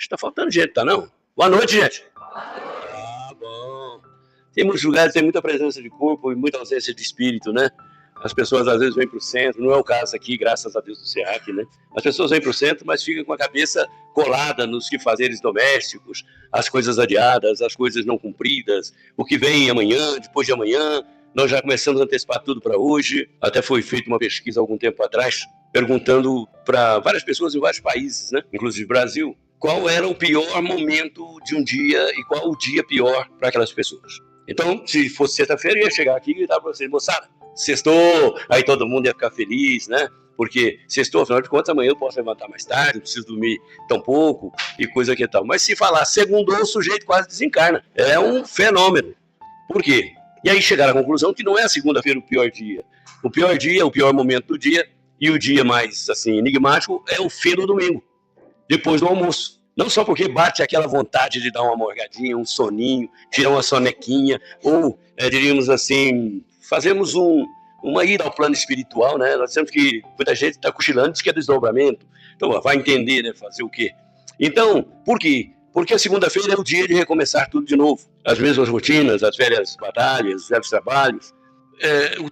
Está faltando gente, tá não? Boa noite, gente. Ah, bom. Tem muitos lugares, tem muita presença de corpo e muita ausência de espírito, né? As pessoas às vezes vêm para o centro, não é o caso aqui, graças a Deus do SEAC, né? As pessoas vêm para o centro, mas ficam com a cabeça colada nos quefazeres domésticos, as coisas adiadas, as coisas não cumpridas, o que vem amanhã, depois de amanhã. Nós já começamos a antecipar tudo para hoje. Até foi feita uma pesquisa algum tempo atrás, perguntando para várias pessoas em vários países, né? Inclusive Brasil, qual era o pior momento de um dia e qual o dia pior para aquelas pessoas. Então, se fosse sexta-feira, eu ia chegar aqui e gritar para vocês, moçada, sextou, aí todo mundo ia ficar feliz, né? Porque sextou, afinal de contas, amanhã eu posso levantar mais tarde, não preciso dormir tão pouco e coisa que tal. Mas se falar segundou, o sujeito quase desencarna. É um fenômeno. Por quê? E aí chegaram à conclusão que não é a segunda-feira o pior dia. O pior dia, o pior momento do dia, e o dia mais assim enigmático é o fim do domingo, depois do almoço. Não só porque bate aquela vontade de dar uma morgadinha, um soninho, tirar uma sonequinha, ou, diríamos assim, fazemos uma ida ao plano espiritual, né? Nós temos que, muita gente está cochilando, diz que é desdobramento. Então, vai entender, né? Fazer o quê? Então, por quê? Porque a segunda-feira é o dia de recomeçar tudo de novo. As mesmas rotinas, as velhas batalhas, os velhos trabalhos.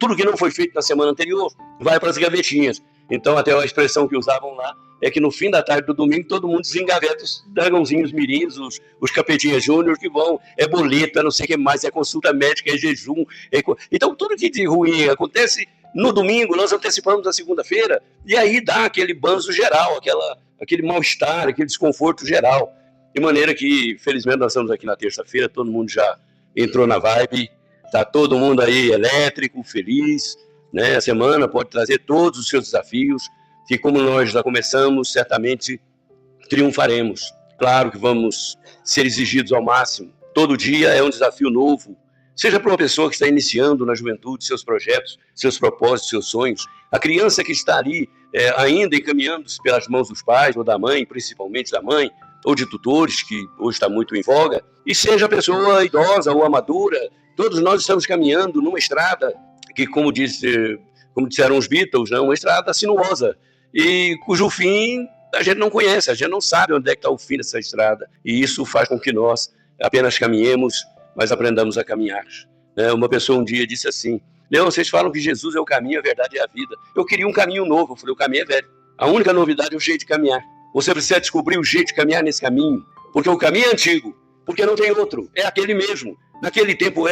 Tudo que não foi feito na semana anterior vai para as gavetinhas. Então, até a expressão que usavam lá é que no fim da tarde do domingo todo mundo desengaveta os dragãozinhos mirins, os capetinhas júnior que vão, é boleto, não sei o que mais, é consulta médica, é jejum. Então, tudo que de ruim acontece no domingo, nós antecipamos na segunda-feira, e aí dá aquele banzo geral, aquele mal-estar, aquele desconforto geral. De maneira que, felizmente, nós estamos aqui na terça-feira, todo mundo já entrou na vibe, está todo mundo aí elétrico, feliz, né? A semana pode trazer todos os seus desafios, que como nós já começamos, certamente triunfaremos. Claro que vamos ser exigidos ao máximo. Todo dia é um desafio novo, seja para uma pessoa que está iniciando na juventude seus projetos, seus propósitos, seus sonhos. A criança que está ali ainda encaminhando-se pelas mãos dos pais ou da mãe, principalmente da mãe, ou de tutores, que hoje está muito em voga, e seja a pessoa idosa ou amadura, todos nós estamos caminhando numa estrada que, como disseram os Beatles, né, uma estrada sinuosa, e cujo fim a gente não conhece, a gente não sabe onde é que está o fim dessa estrada, e isso faz com que nós apenas caminhemos, mas aprendamos a caminhar. Uma pessoa um dia disse assim, Leão, vocês falam que Jesus é o caminho, a verdade e a vida. Eu queria um caminho novo, eu falei, o caminho é velho. A única novidade é o jeito de caminhar. Você precisa descobrir o jeito de caminhar nesse caminho, porque o caminho é antigo, porque não tem outro, é aquele mesmo. Naquele tempo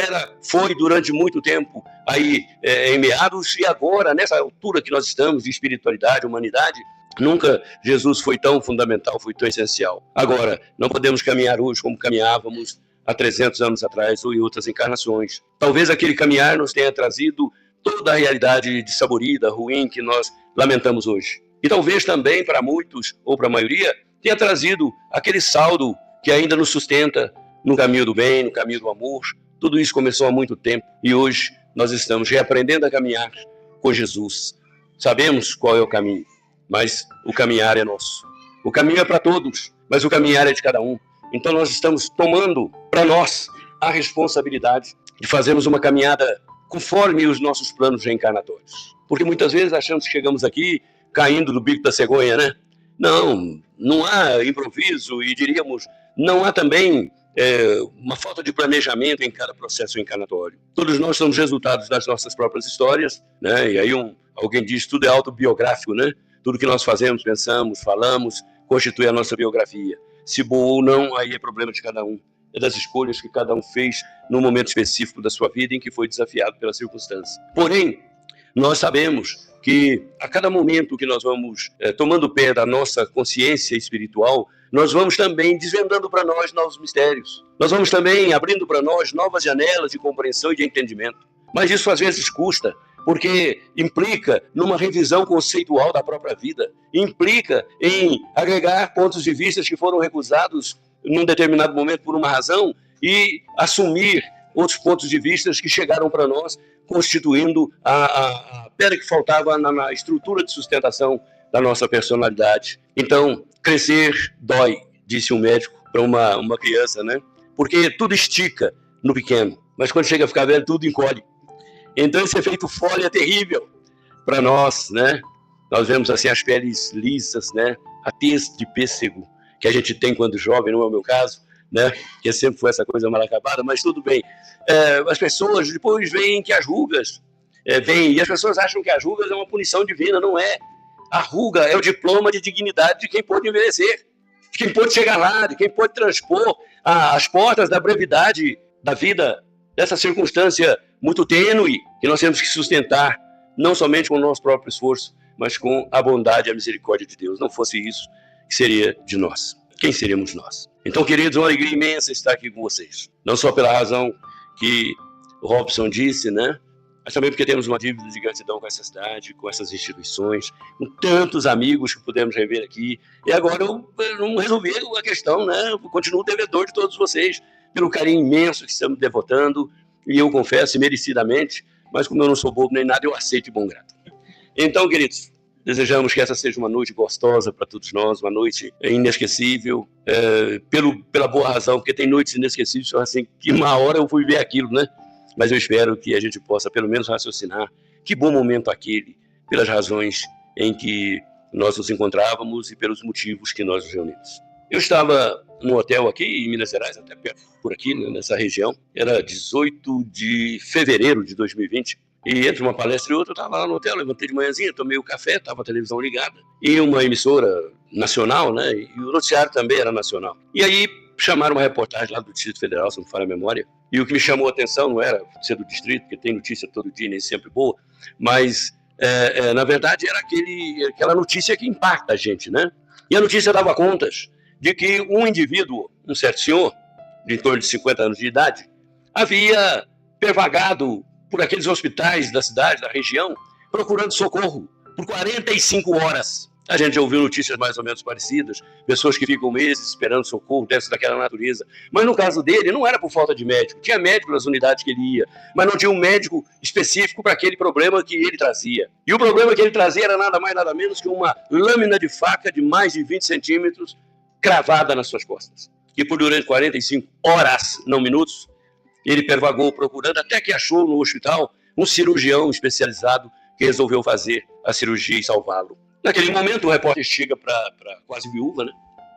foi durante muito tempo, aí em meados, e agora, nessa altura que nós estamos, de espiritualidade, humanidade, nunca Jesus foi tão fundamental, foi tão essencial. Agora, não podemos caminhar hoje como caminhávamos há 300 anos atrás ou em outras encarnações. Talvez aquele caminhar nos tenha trazido toda a realidade dissaborida, ruim, que nós lamentamos hoje. E talvez também, para muitos, ou para a maioria, tenha trazido aquele saldo que ainda nos sustenta no caminho do bem, no caminho do amor. Tudo isso começou há muito tempo e hoje nós estamos reaprendendo a caminhar com Jesus. Sabemos qual é o caminho, mas o caminhar é nosso. O caminho é para todos, mas o caminhar é de cada um. Então nós estamos tomando para nós a responsabilidade de fazermos uma caminhada conforme os nossos planos reencarnatórios. Porque muitas vezes achamos que chegamos aqui caindo do bico da cegonha, né? Não há improviso e diríamos, não há também uma falta de planejamento em cada processo encarnatório. Todos nós somos resultados das nossas próprias histórias, né? E aí alguém diz, tudo é autobiográfico, né? Tudo que nós fazemos, pensamos, falamos, constitui a nossa biografia. Se boa ou não, aí é problema de cada um. É das escolhas que cada um fez num momento específico da sua vida em que foi desafiado pela circunstância. Porém, nós sabemos que a cada momento que nós vamos tomando pé da nossa consciência espiritual, nós vamos também desvendando para nós novos mistérios. Nós vamos também abrindo para nós novas janelas de compreensão e de entendimento. Mas isso às vezes custa, porque implica numa revisão conceitual da própria vida, implica em agregar pontos de vista que foram recusados num determinado momento por uma razão e assumir outros pontos de vista que chegaram para nós, constituindo a pedra que faltava na estrutura de sustentação da nossa personalidade. Então, crescer dói, disse um médico para uma criança, né? Porque tudo estica no pequeno, mas quando chega a ficar velho, tudo encolhe. Então, esse efeito folha é terrível para nós, né? Nós vemos assim as peles lisas, né? A tez de pêssego, que a gente tem quando jovem, não é o meu caso, né? Que sempre foi essa coisa mal acabada, mas tudo bem. As pessoas depois veem que as rugas vêm, e as pessoas acham que as rugas é uma punição divina, não é. A ruga é o diploma de dignidade de quem pôde envelhecer, de quem pôde chegar lá, de quem pôde transpor as portas da brevidade da vida, dessa circunstância muito tênue que nós temos que sustentar, não somente com o nosso próprio esforço, mas com a bondade e a misericórdia de Deus. Não fosse isso, que seria de nós? Quem seríamos nós? Então, queridos, é uma alegria imensa estar aqui com vocês. Não só pela razão que o Robson disse, né? Mas também porque temos uma dívida de gratidão com essa cidade, com essas instituições, com tantos amigos que pudemos rever aqui. E agora eu não resolvi a questão, né? Eu continuo devedor de todos vocês, pelo carinho imenso que estamos devotando, e eu confesso, merecidamente, mas como eu não sou bobo nem nada, eu aceito de bom grado. Então, queridos, desejamos que essa seja uma noite gostosa para todos nós, uma noite inesquecível, pela boa razão, porque tem noites inesquecíveis, assim, que uma hora eu fui ver aquilo, né? Mas eu espero que a gente possa, pelo menos, raciocinar que bom momento aquele, pelas razões em que nós nos encontrávamos e pelos motivos que nós nos reunimos. Eu estava num hotel aqui em Minas Gerais, até perto, por aqui, né, nessa região, era 18 de fevereiro de 2020, e entre uma palestra e outra eu estava lá no hotel, levantei de manhãzinha, tomei o café, estava a televisão ligada, e uma emissora nacional, né, e o noticiário também era nacional. E aí chamaram uma reportagem lá do Distrito Federal, se não me falha a memória, e o que me chamou a atenção não era ser do Distrito, porque tem notícia todo dia, nem sempre boa, mas, na verdade, era aquela notícia que impacta a gente, né? E a notícia dava contas de que um indivíduo, um certo senhor, de em torno de 50 anos de idade, havia pervagado por aqueles hospitais da cidade, da região, procurando socorro por 45 horas. A gente já ouviu notícias mais ou menos parecidas, pessoas que ficam meses esperando socorro dessa daquela natureza. Mas no caso dele, não era por falta de médico. Tinha médico nas unidades que ele ia, mas não tinha um médico específico para aquele problema que ele trazia. E o problema que ele trazia era nada mais, nada menos que uma lâmina de faca de mais de 20 centímetros cravada nas suas costas. E por durante 45 horas, não minutos, ele pervagou procurando, até que achou no hospital um cirurgião especializado que resolveu fazer a cirurgia e salvá-lo. Naquele momento, o repórter chega para quase viúva, né?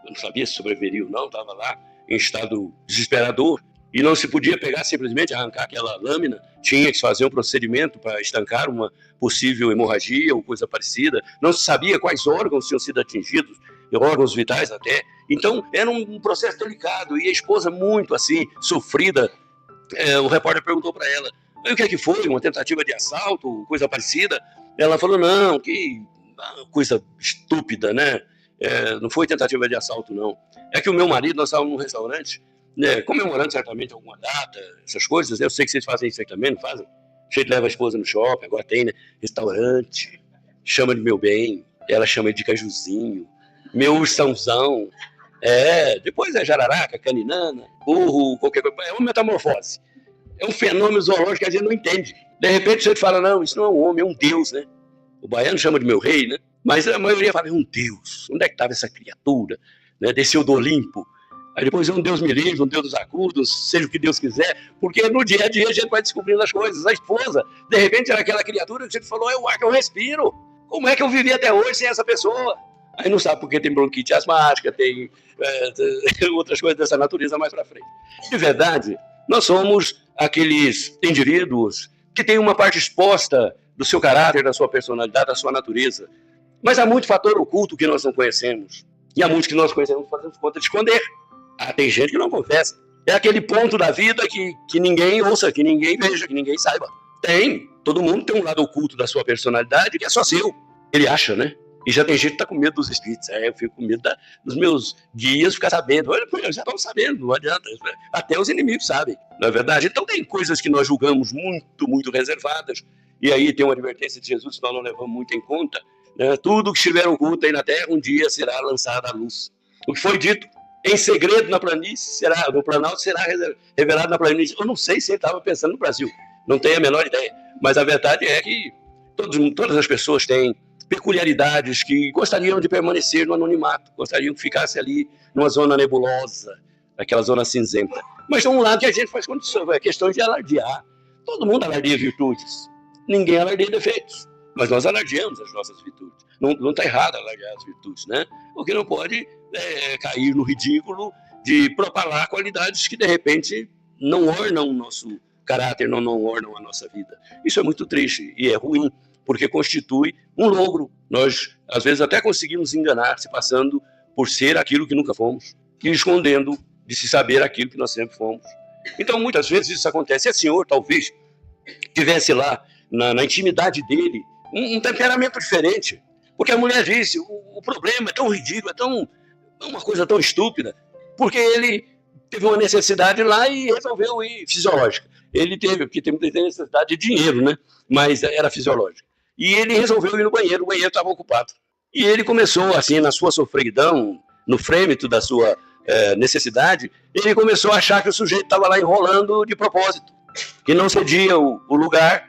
Eu não sabia se sobreviveria ou não, estava lá em estado desesperador, e não se podia pegar simplesmente, arrancar aquela lâmina, tinha que se fazer um procedimento para estancar uma possível hemorragia ou coisa parecida, não se sabia quais órgãos tinham sido atingidos, órgãos vitais até, então era um processo delicado, e a esposa muito assim, sofrida, o repórter perguntou para ela, o que é que foi, uma tentativa de assalto, coisa parecida? Ela falou, não, que coisa estúpida, né? Não foi tentativa de assalto, não. É que o meu marido, nós estávamos num restaurante, né, comemorando certamente alguma data, essas coisas, né? Eu sei que vocês fazem isso aí também, não fazem? A gente leva a esposa no shopping, agora tem, né? Restaurante, chama de meu bem, ela chama de cajuzinho, meu ursãozão, depois é jararaca, caninana, burro, qualquer coisa, é uma metamorfose. É um fenômeno zoológico que a gente não entende. De repente você fala, não, isso não é um homem, é um deus, né? O baiano chama de meu rei, né? Mas a maioria fala, é um deus. Onde é que estava essa criatura? Né? Desceu do Olimpo. Aí depois é um deus me livre, um deus dos agudos, seja o que Deus quiser. Porque no dia a dia a gente vai descobrindo as coisas. A esposa, de repente, era aquela criatura que a gente falou, é o ar que eu respiro. Como é que eu vivi até hoje sem essa pessoa? Aí não sabe porque tem bronquite asmática, tem outras coisas dessa natureza mais para frente. De verdade, nós somos aqueles indivíduos que têm uma parte exposta do seu caráter, da sua personalidade, da sua natureza. Mas há muito fator oculto que nós não conhecemos. E há muitos que nós conhecemos fazemos conta de esconder. Tem gente que não confessa. É aquele ponto da vida que ninguém ouça, que ninguém veja, que ninguém saiba. Tem. Todo mundo tem um lado oculto da sua personalidade que é só seu. Ele acha, né? E já tem gente que está com medo dos espíritos. Eu fico com medo dos meus guias ficar sabendo. Olha, já estão sabendo, não adianta. Até os inimigos sabem, não é verdade? Então tem coisas que nós julgamos muito, muito reservadas. E aí tem uma advertência de Jesus que nós não levamos muito em conta. Né? Tudo que estiver oculto aí na terra, um dia será lançado à luz. O que foi dito em segredo na planície, no Planalto, será revelado na planície. Eu não sei se ele estava pensando no Brasil. Não tenho a menor ideia. Mas a verdade é que todas as pessoas têm peculiaridades que gostariam de permanecer no anonimato, gostariam que ficasse ali numa zona nebulosa, aquela zona cinzenta. Mas tem um lado que a gente faz questão de alardear. Todo mundo alardeia virtudes. Ninguém alardeia defeitos. Mas nós alardeamos as nossas virtudes. Não está errado alardear as virtudes, né? O que não pode cair no ridículo de propalar qualidades que, de repente, não ornam o nosso caráter, não ornam a nossa vida. Isso é muito triste e é ruim, porque constitui um logro. Nós, às vezes, até conseguimos enganar, se passando por ser aquilo que nunca fomos e escondendo de se saber aquilo que nós sempre fomos. Então, muitas vezes isso acontece. E o senhor, talvez, tivesse lá, na intimidade dele, um temperamento diferente. Porque a mulher disse, o problema é tão ridículo, é uma coisa tão estúpida, porque ele teve uma necessidade lá e resolveu ir fisiológica. Ele teve, porque tem muita necessidade de dinheiro, né? Mas era fisiológica. E ele resolveu ir no banheiro, o banheiro estava ocupado. E ele começou, assim, na sua sofreguidão, no frêmito da sua necessidade, ele começou a achar que o sujeito estava lá enrolando de propósito, que não cedia o lugar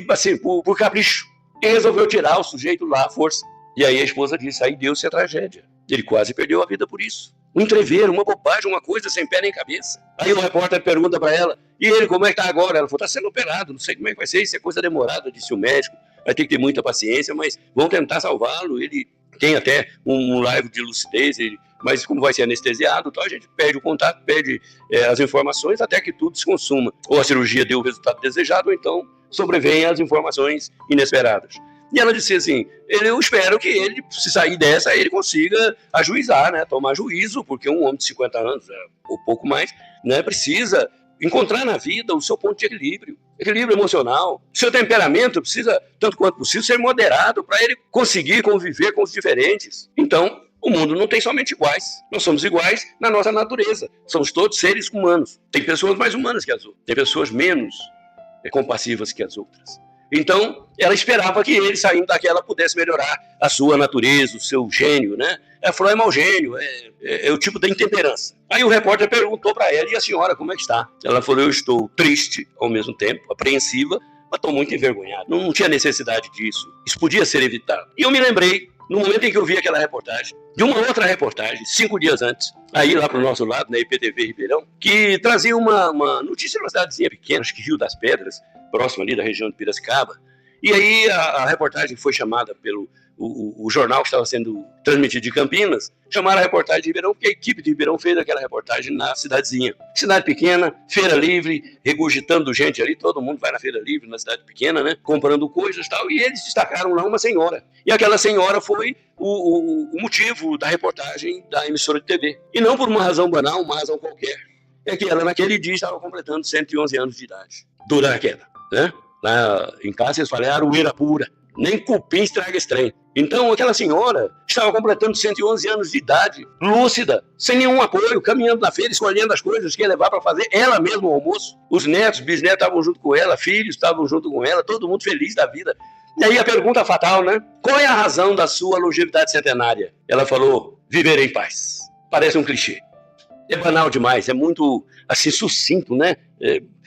assim, por capricho. E resolveu tirar o sujeito lá à força. E aí a esposa disse, aí deu-se a tragédia. Ele quase perdeu a vida por isso. Um entreveiro, uma bobagem, uma coisa sem pé nem cabeça. Aí o repórter pergunta para ela, e ele, como é que está agora? Ela falou, está sendo operado, não sei como é que vai ser, isso é coisa demorada, disse o médico, vai ter que ter muita paciência, mas vão tentar salvá-lo. Ele tem até um live de lucidez, mas como vai ser anestesiado, então a gente perde o contato, perde as informações até que tudo se consuma. Ou a cirurgia deu o resultado desejado, ou então sobrevêm as informações inesperadas. E ela disse assim, eu espero que ele, se sair dessa, ele consiga ajuizar, né, tomar juízo, porque um homem de 50 anos, ou pouco mais, né, precisa encontrar na vida o seu ponto de equilíbrio emocional. O seu temperamento precisa, tanto quanto possível, ser moderado para ele conseguir conviver com os diferentes. Então, o mundo não tem somente iguais. Nós somos iguais na nossa natureza. Somos todos seres humanos. Tem pessoas mais humanas que as outras. Tem pessoas menos compassivas que as outras. Então, ela esperava que ele, saindo daquela, pudesse melhorar a sua natureza, o seu gênio, né? Ela falou, é mau gênio, é o tipo da intemperança. Aí o repórter perguntou para ela, e a senhora, como é que está? Ela falou, eu estou triste, ao mesmo tempo, apreensiva, mas estou muito envergonhada. Não tinha necessidade disso. Isso podia ser evitado. E eu me lembrei, no momento em que eu vi aquela reportagem, de uma outra reportagem, 5 dias antes, aí lá para o nosso lado, na IPTV Ribeirão, que trazia uma notícia de uma cidadezinha pequena, acho que Rio das Pedras, próximo ali da região de Piracicaba. E aí a reportagem foi chamada pelo o jornal que estava sendo transmitido de Campinas, chamaram a reportagem de Ribeirão, porque a equipe de Ribeirão fez aquela reportagem na cidadezinha. Cidade pequena, feira livre, regurgitando gente ali, todo mundo vai na feira livre, na cidade pequena, né, comprando coisas e tal, e eles destacaram lá uma senhora. E aquela senhora foi o motivo da reportagem da emissora de TV. E não por uma razão banal, uma razão qualquer. É que ela, naquele dia, estava completando 111 anos de idade, durante a queda, né? Lá em casa, eles falaram, aroeira pura. Nem cupim estraga esse trem. Então, aquela senhora estava completando 111 anos de idade, lúcida, sem nenhum apoio, caminhando na feira, escolhendo as coisas que ia levar para fazer ela mesma o almoço. Os netos, bisnetos estavam junto com ela, filhos estavam junto com ela, todo mundo feliz da vida. E aí a pergunta fatal, né? Qual é a razão da sua longevidade centenária? Ela falou, viver em paz. Parece um clichê. É banal demais, é muito, assim, sucinto, né?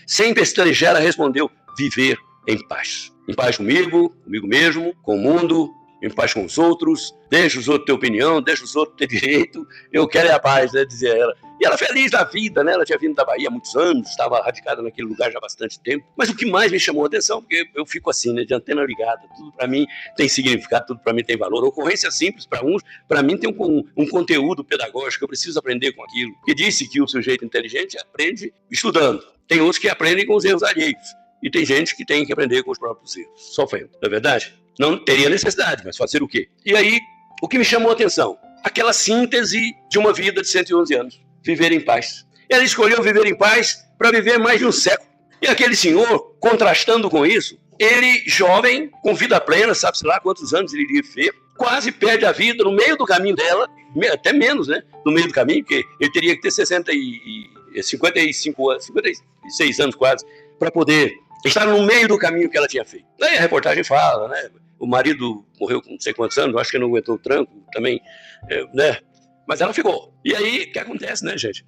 Sem pestanejar, ela respondeu, viver em paz. Em paz comigo mesmo, com o mundo, em paz com os outros, deixa os outros ter opinião, deixa os outros ter direito, eu quero é a paz, né, dizia ela. E ela feliz da vida, né, ela tinha vindo da Bahia há muitos anos, estava radicada naquele lugar já há bastante tempo, mas o que mais me chamou a atenção, porque eu fico assim, né, de antena ligada, tudo para mim tem significado, tudo para mim tem valor, ocorrência simples para uns, para mim tem um conteúdo pedagógico, eu preciso aprender com aquilo, que disse que o sujeito inteligente aprende estudando, tem outros que aprendem com os erros alheios, e tem gente que tem que aprender com os próprios erros, sofrendo, não é verdade? Não teria necessidade, mas fazer o quê? E aí, o que me chamou a atenção? Aquela síntese de uma vida de 111 anos, viver em paz. Ela escolheu viver em paz para viver mais de um século. E aquele senhor, contrastando com isso, ele, jovem, com vida plena, sabe-se lá quantos anos ele iria viver, quase perde a vida no meio do caminho dela, até menos, né? No meio do caminho, porque ele teria que ter 55 anos, 56 anos quase, para poder estar no meio do caminho que ela tinha feito. Daí a reportagem fala, né? O marido morreu com não sei quantos anos, acho que não aguentou o tranco também, né? Mas ela ficou. E aí, o que acontece, né, gente?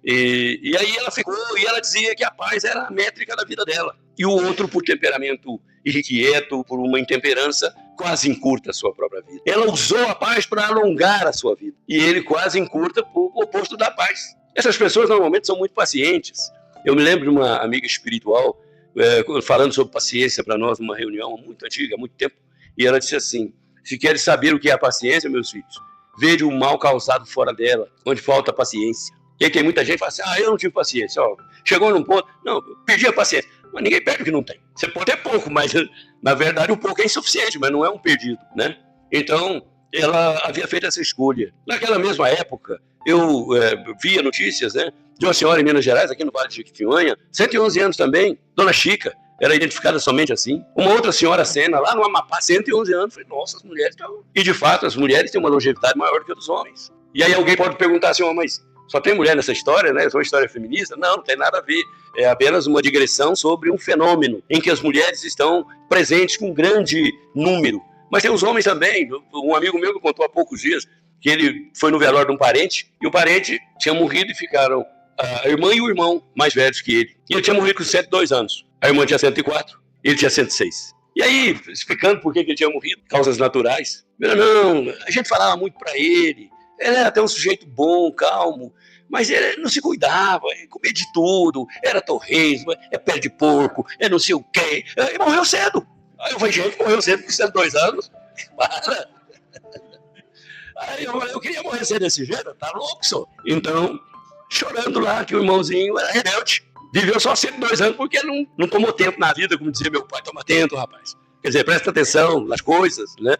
E aí ela ficou e ela dizia que a paz era a métrica da vida dela. E o outro, por temperamento irrequieto, por uma intemperança, quase encurta a sua própria vida. Ela usou a paz para alongar a sua vida. E ele quase encurta por oposto da paz. Essas pessoas normalmente são muito pacientes. Eu me lembro de uma amiga espiritual falando sobre paciência para nós numa reunião muito antiga, há muito tempo, e ela disse assim, se queres saber o que é a paciência, meus filhos, vede o mal causado fora dela, onde falta paciência. E aí tem muita gente que fala assim, eu não tive paciência. Ó, chegou num ponto, não, eu perdi a paciência. Mas ninguém perde o que não tem. Você pode ter pouco, mas na verdade o pouco é insuficiente, mas não é um perdido, né? Então, ela havia feito essa escolha. Naquela mesma época, eu via notícias, né, de uma senhora em Minas Gerais, aqui no Vale de Jequitinhonha, 111 anos também, Dona Chica, era identificada somente assim. Uma outra senhora Sena, lá no Amapá, 111 anos. Falei, nossa, as mulheres estão... E de fato, as mulheres têm uma longevidade maior do que a dos homens. E aí alguém pode perguntar assim, mas só tem mulher nessa história, né? É uma história feminista? Não, não tem nada a ver. É apenas uma digressão sobre um fenômeno em que as mulheres estão presentes com um grande número. Mas tem os homens também. Um amigo meu que contou há poucos dias que ele foi no velório de um parente e o parente tinha morrido e ficaram a irmã e o irmão mais velhos que ele. E ele tinha morrido com 102 anos. A irmã tinha 104, ele tinha 106. E aí, explicando por que ele tinha morrido, causas naturais, não, a gente falava muito para ele era até um sujeito bom, calmo, mas ele não se cuidava, ele comia de tudo, era torresmo, pé de porco, não sei o quê, e morreu cedo. Aí eu falei, gente, morreu cedo com 102 anos, para. Aí eu queria morrer cedo desse jeito, tá louco, só. Então, chorando lá que o irmãozinho era rebelde. Viveu só 102 anos porque não tomou tempo na vida, como dizia meu pai, toma tempo, rapaz. Quer dizer, presta atenção nas coisas, né?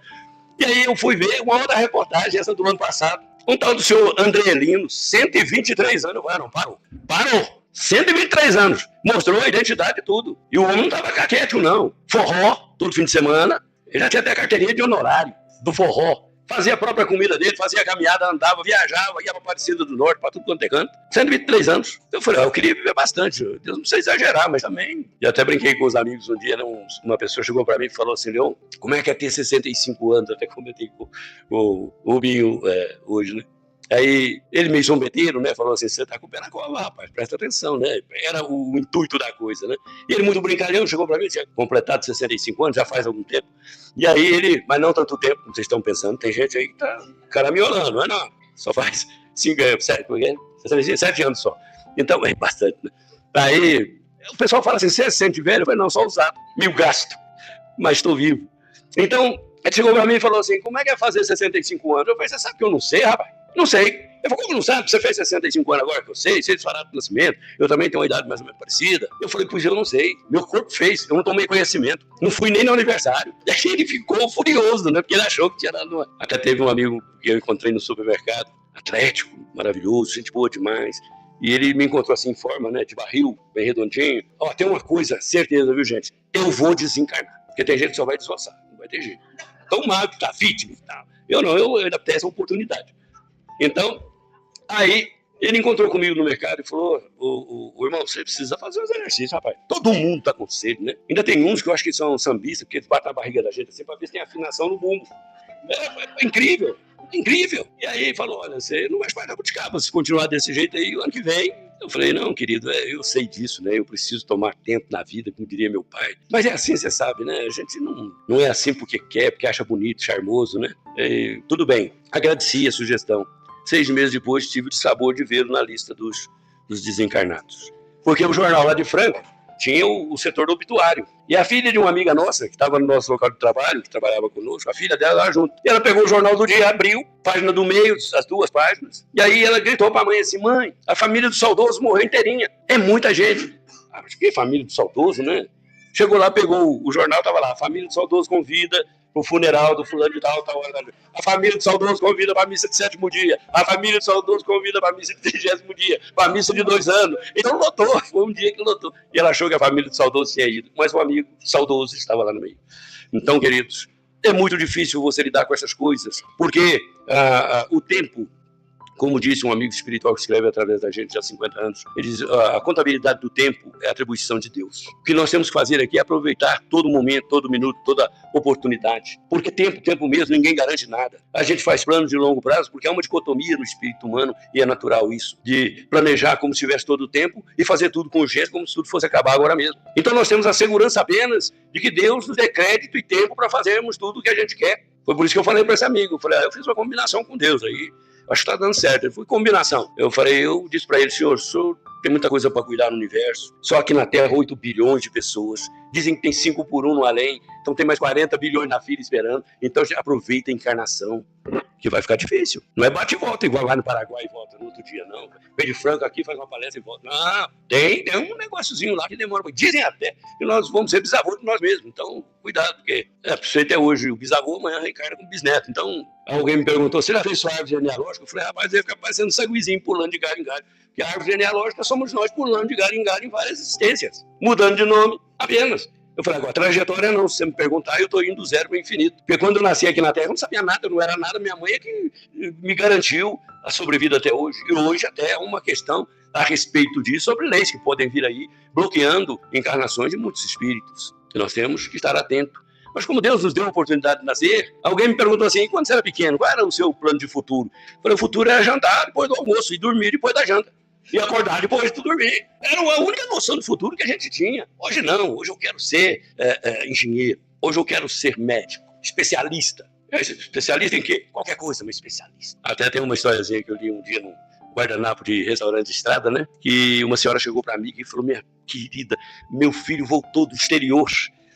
E aí eu fui ver uma outra reportagem, essa do ano passado, um tal do senhor Andrelino, 123 anos. Eu não, parou. 123 anos. Mostrou a identidade e tudo. E o homem não estava caquético, não. Forró, todo fim de semana. Ele já tinha até a carteirinha de honorário do forró. Fazia a própria comida dele, fazia a caminhada, andava, viajava, ia para Aparecida do Norte, para tudo quanto é canto. 123 anos. Eu falei, eu queria viver bastante. Deus não precisa exagerar, mas também. E até brinquei com os amigos um dia, uma pessoa chegou para mim e falou assim, Leon, como é que é ter 65 anos? Até comentei com o Rubinho hoje, né? Aí ele meio zombeteiro, né? Falou assim, você tá com o pé na cova, rapaz, presta atenção, né? Era o intuito da coisa, né? E ele muito brincalhão, chegou para mim, tinha completado 65 anos, já faz algum tempo. E aí ele, mas não tanto tempo, como vocês estão pensando, tem gente aí que tá caraminholando, não é não? Só faz 7 anos só. Então é bastante, né? Aí o pessoal fala assim, você se sente velho? Eu falei, não, só usado, 1000 gasto, mas estou vivo. Então, ele chegou para mim e falou assim, como é que é fazer 65 anos? Eu falei, você sabe que eu não sei, rapaz? Não sei. Eu falei, como não sabe? Você fez 65 anos agora que eu sei, você disparado do nascimento, eu também tenho uma idade mais ou menos parecida. Eu falei, pois eu não sei. Meu corpo fez, eu não tomei conhecimento. Não fui nem no aniversário. E aí ele ficou furioso, né? Porque ele achou que tinha dado uma... Até teve um amigo que eu encontrei no supermercado, atlético, maravilhoso, gente boa demais. E ele me encontrou assim em forma, né? De barril, bem redondinho. Ó, tem uma coisa, certeza, viu, gente? Eu vou desencarnar. Porque tem gente que só vai desossar, não vai ter jeito. Tão mal que tá vítima e tal. Eu não, eu ainda tenho essa oportunidade. Então, aí ele encontrou comigo no mercado e falou, o irmão, você precisa fazer os exercícios, rapaz. Todo mundo tá com sede, né? Ainda tem uns que eu acho que são sambistas, porque eles batem na barriga da gente assim pra ver se tem afinação no bumbo. É incrível, incrível. E aí ele falou, olha, você não vai espalhar jabuticaba, se continuar desse jeito aí, o ano que vem. Eu falei, não, querido, eu sei disso, né? Eu preciso tomar tempo na vida, como diria meu pai. Mas é assim, você sabe, né? A gente não é assim porque quer, porque acha bonito, charmoso, né? Tudo bem, agradeci a sugestão. 6 meses depois, tive o sabor de vê-lo na lista dos desencarnados. Porque o jornal lá de Franca tinha o setor do obituário. E a filha de uma amiga nossa, que estava no nosso local de trabalho, que trabalhava conosco, a filha dela lá junto. E ela pegou o jornal do dia, abriu, página do meio, as 2 páginas. E aí ela gritou para a mãe assim, mãe, a família do saudoso morreu inteirinha. É muita gente. Que família do saudoso, né? Chegou lá, pegou o jornal, estava lá, a família do saudoso convida o funeral do fulano de tal. A família do saudoso convida para a missa de 7º dia. A família do saudoso convida para a missa de 30º dia. Para a missa de 2 anos. Então lotou, foi um dia que lotou. E ela achou que a família do saudoso tinha ido, mas um amigo saudoso estava lá no meio. Então, queridos, é muito difícil você lidar com essas coisas, porque o tempo, como disse um amigo espiritual que escreve através da gente já há 50 anos, ele diz, a contabilidade do tempo é atribuição de Deus. O que nós temos que fazer aqui é aproveitar todo momento, todo minuto, toda oportunidade. Porque tempo mesmo, ninguém garante nada. A gente faz planos de longo prazo porque há uma dicotomia no espírito humano e é natural isso, de planejar como se tivesse todo o tempo e fazer tudo com urgência como se tudo fosse acabar agora mesmo. Então nós temos a segurança apenas de que Deus nos dê crédito e tempo para fazermos tudo o que a gente quer. Foi por isso que eu falei para esse amigo, eu falei, eu fiz uma combinação com Deus aí, acho que está dando certo. Ele foi combinação. Eu disse para ele, senhor, o senhor tem muita coisa para cuidar no universo. Só aqui na Terra, 8 bilhões de pessoas. Dizem que tem 5 por 1 no além. Então tem mais 40 bilhões na fila esperando. Então aproveita a encarnação. que vai ficar difícil. Não é bate e volta, igual vai no Paraguai e volta no outro dia, não. Vem de Franco aqui, faz uma palestra e volta. Não, tem um negóciozinho lá que demora. Dizem até que nós vamos ser bisavô de nós mesmos. Então, cuidado, porque você até hoje o bisavô, amanhã reencarna com bisneto. Então, alguém me perguntou, você já fez sua árvore genealógica? Eu falei, rapaz, ia ficar parecendo um sanguezinho pulando de galho em galho. Porque a árvore genealógica somos nós pulando de galho em várias existências. Mudando de nome apenas. Eu falei, agora, trajetória não, se você me perguntar, eu estou indo do zero para o infinito. Porque quando eu nasci aqui na Terra, eu não sabia nada, eu não era nada, minha mãe é que me garantiu a sobrevida até hoje. E hoje até é uma questão a respeito disso, sobre leis que podem vir aí, bloqueando encarnações de muitos espíritos. E nós temos que estar atentos. Mas como Deus nos deu a oportunidade de nascer, alguém me perguntou assim, quando você era pequeno, qual era o seu plano de futuro? Eu falei, o futuro era jantar depois do almoço e dormir depois da janta. E acordar depois de dormir. Era a única noção do futuro que a gente tinha. Hoje não, hoje eu quero ser engenheiro, hoje eu quero ser médico, especialista. Especialista em quê? Qualquer coisa, mas especialista. Até tem uma historiazinha que eu li um dia num guardanapo de restaurante de estrada, né? Que uma senhora chegou para mim e falou, minha querida, meu filho voltou do exterior.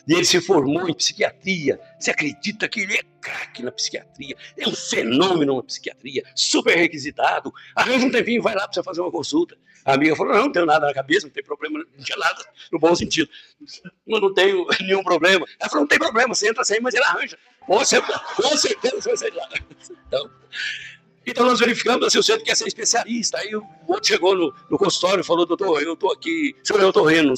E ele se formou em psiquiatria. Você acredita que ele é craque na psiquiatria? É um fenômeno na psiquiatria, super requisitado. Arranja um tempinho, vai lá para você fazer uma consulta. A amiga falou, não tenho nada na cabeça, não tem problema, não tinha nada, no bom sentido. Eu não tenho nenhum problema. Ela falou, não tem problema, você entra sem, mas ele arranja. Com certeza você vai sair de lá. Então nós verificamos assim, o centro quer ser especialista. Aí o outro chegou no consultório e falou, doutor, eu estou aqui, senhor, eu estou rindo,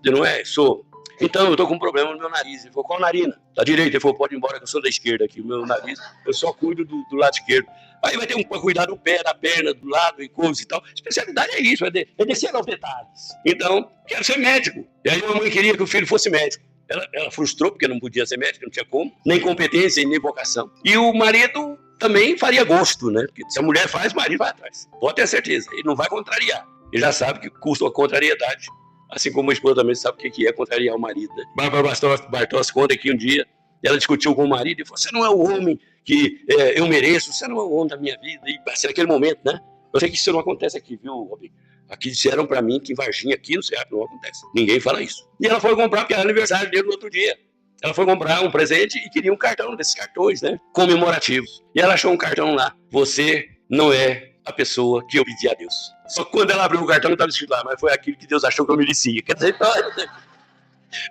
não é, sou. Então, eu tô com um problema no meu nariz. Ele falou, qual narina? Da direita. Ele falou, pode ir embora que eu sou da esquerda aqui. O meu nariz, eu só cuido do lado esquerdo. Aí vai ter um cuidar do pé, da perna, do lado e coisa e tal. Especialidade é isso, é descer aos detalhes. Então, quero ser médico. E aí a mãe queria que o filho fosse médico. Ela frustrou porque não podia ser médico, não tinha como. Nem competência e nem vocação. E o marido também faria gosto, né? Porque se a mulher faz, o marido vai atrás. Pode ter certeza. Ele não vai contrariar. Ele já sabe que custa a contrariedade. Assim como a esposa também sabe o que é contrariar o marido. Né? Bárbara Bartos conta que um dia ela discutiu com o marido e falou, você não é o homem que eu mereço, você não é o homem da minha vida. E assim, naquele momento, né? Eu sei que isso não acontece aqui, viu, Robinho? Aqui disseram pra mim que em Varginha, aqui no Cerrado, não acontece. Ninguém fala isso. E ela foi comprar, porque era aniversário dele no outro dia. Ela foi comprar um presente e queria um cartão desses cartões, né? Comemorativos. E ela achou um cartão lá. Você não é a pessoa que eu pedi a Deus. Só que quando ela abriu o cartão não estava escrito lá, mas foi aquilo que Deus achou que eu merecia. Quer dizer,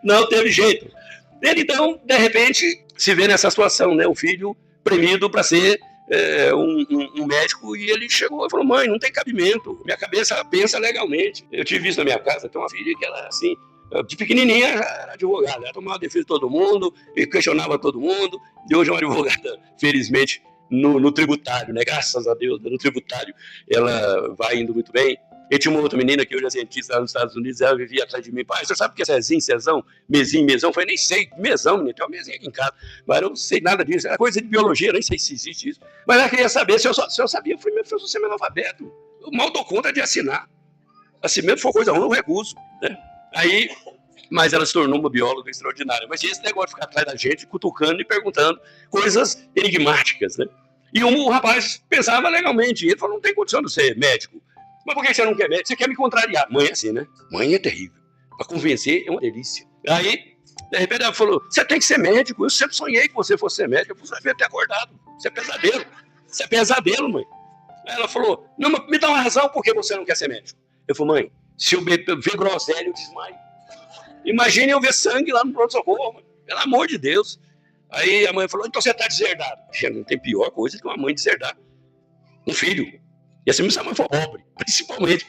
não teve jeito. Ele então, de repente, se vê nessa situação, né? O filho premido para ser um médico, e ele chegou e falou, mãe, não tem cabimento, minha cabeça pensa legalmente. Eu tive isso na minha casa, tem uma filha que ela, assim, de pequenininha já era advogada, ela tomava defesa de todo mundo, e questionava todo mundo, e hoje é uma advogada, felizmente, no tributário, né? Graças a Deus, no tributário ela vai indo muito bem. E tinha uma outra menina que hoje é cientista lá nos Estados Unidos, ela vivia atrás de mim, pai, você sabe o que é Cezinho, Cezão, mesinho, mesão? Eu falei, nem sei, mesão, menino, tem uma mesinha aqui em casa, mas eu não sei nada disso, era coisa de biologia, nem sei se existe isso. Mas ela queria saber se eu sabia, eu falei, meu filho, você é analfabeto, eu mal dou conta de assinar. Assim mesmo, se for coisa ruim, eu recuso, né? Aí, mas ela se tornou uma bióloga extraordinária. Mas tinha esse negócio de ficar atrás da gente, cutucando e perguntando coisas enigmáticas, né? E o rapaz pensava legalmente, e ele falou, não tem condição de ser médico. Mas por que você não quer médico? Você quer me contrariar. Mãe é assim, né? Mãe é terrível. Para convencer é uma delícia. Aí, de repente ela falou, você tem que ser médico. Eu sempre sonhei que você fosse ser médico. Eu falei, você vai ter acordado. Isso é pesadelo. Isso é pesadelo, mãe. Aí ela falou, não, me dá uma razão por que você não quer ser médico. Eu falei, mãe, se eu ver groselha, eu desmaio. Imagine eu ver sangue lá no pronto-socorro, mãe. Pelo amor de Deus. Aí a mãe falou, então você está deserdado. Já não tem pior coisa que uma mãe deserdar um filho. E assim, se a mãe for pobre, principalmente,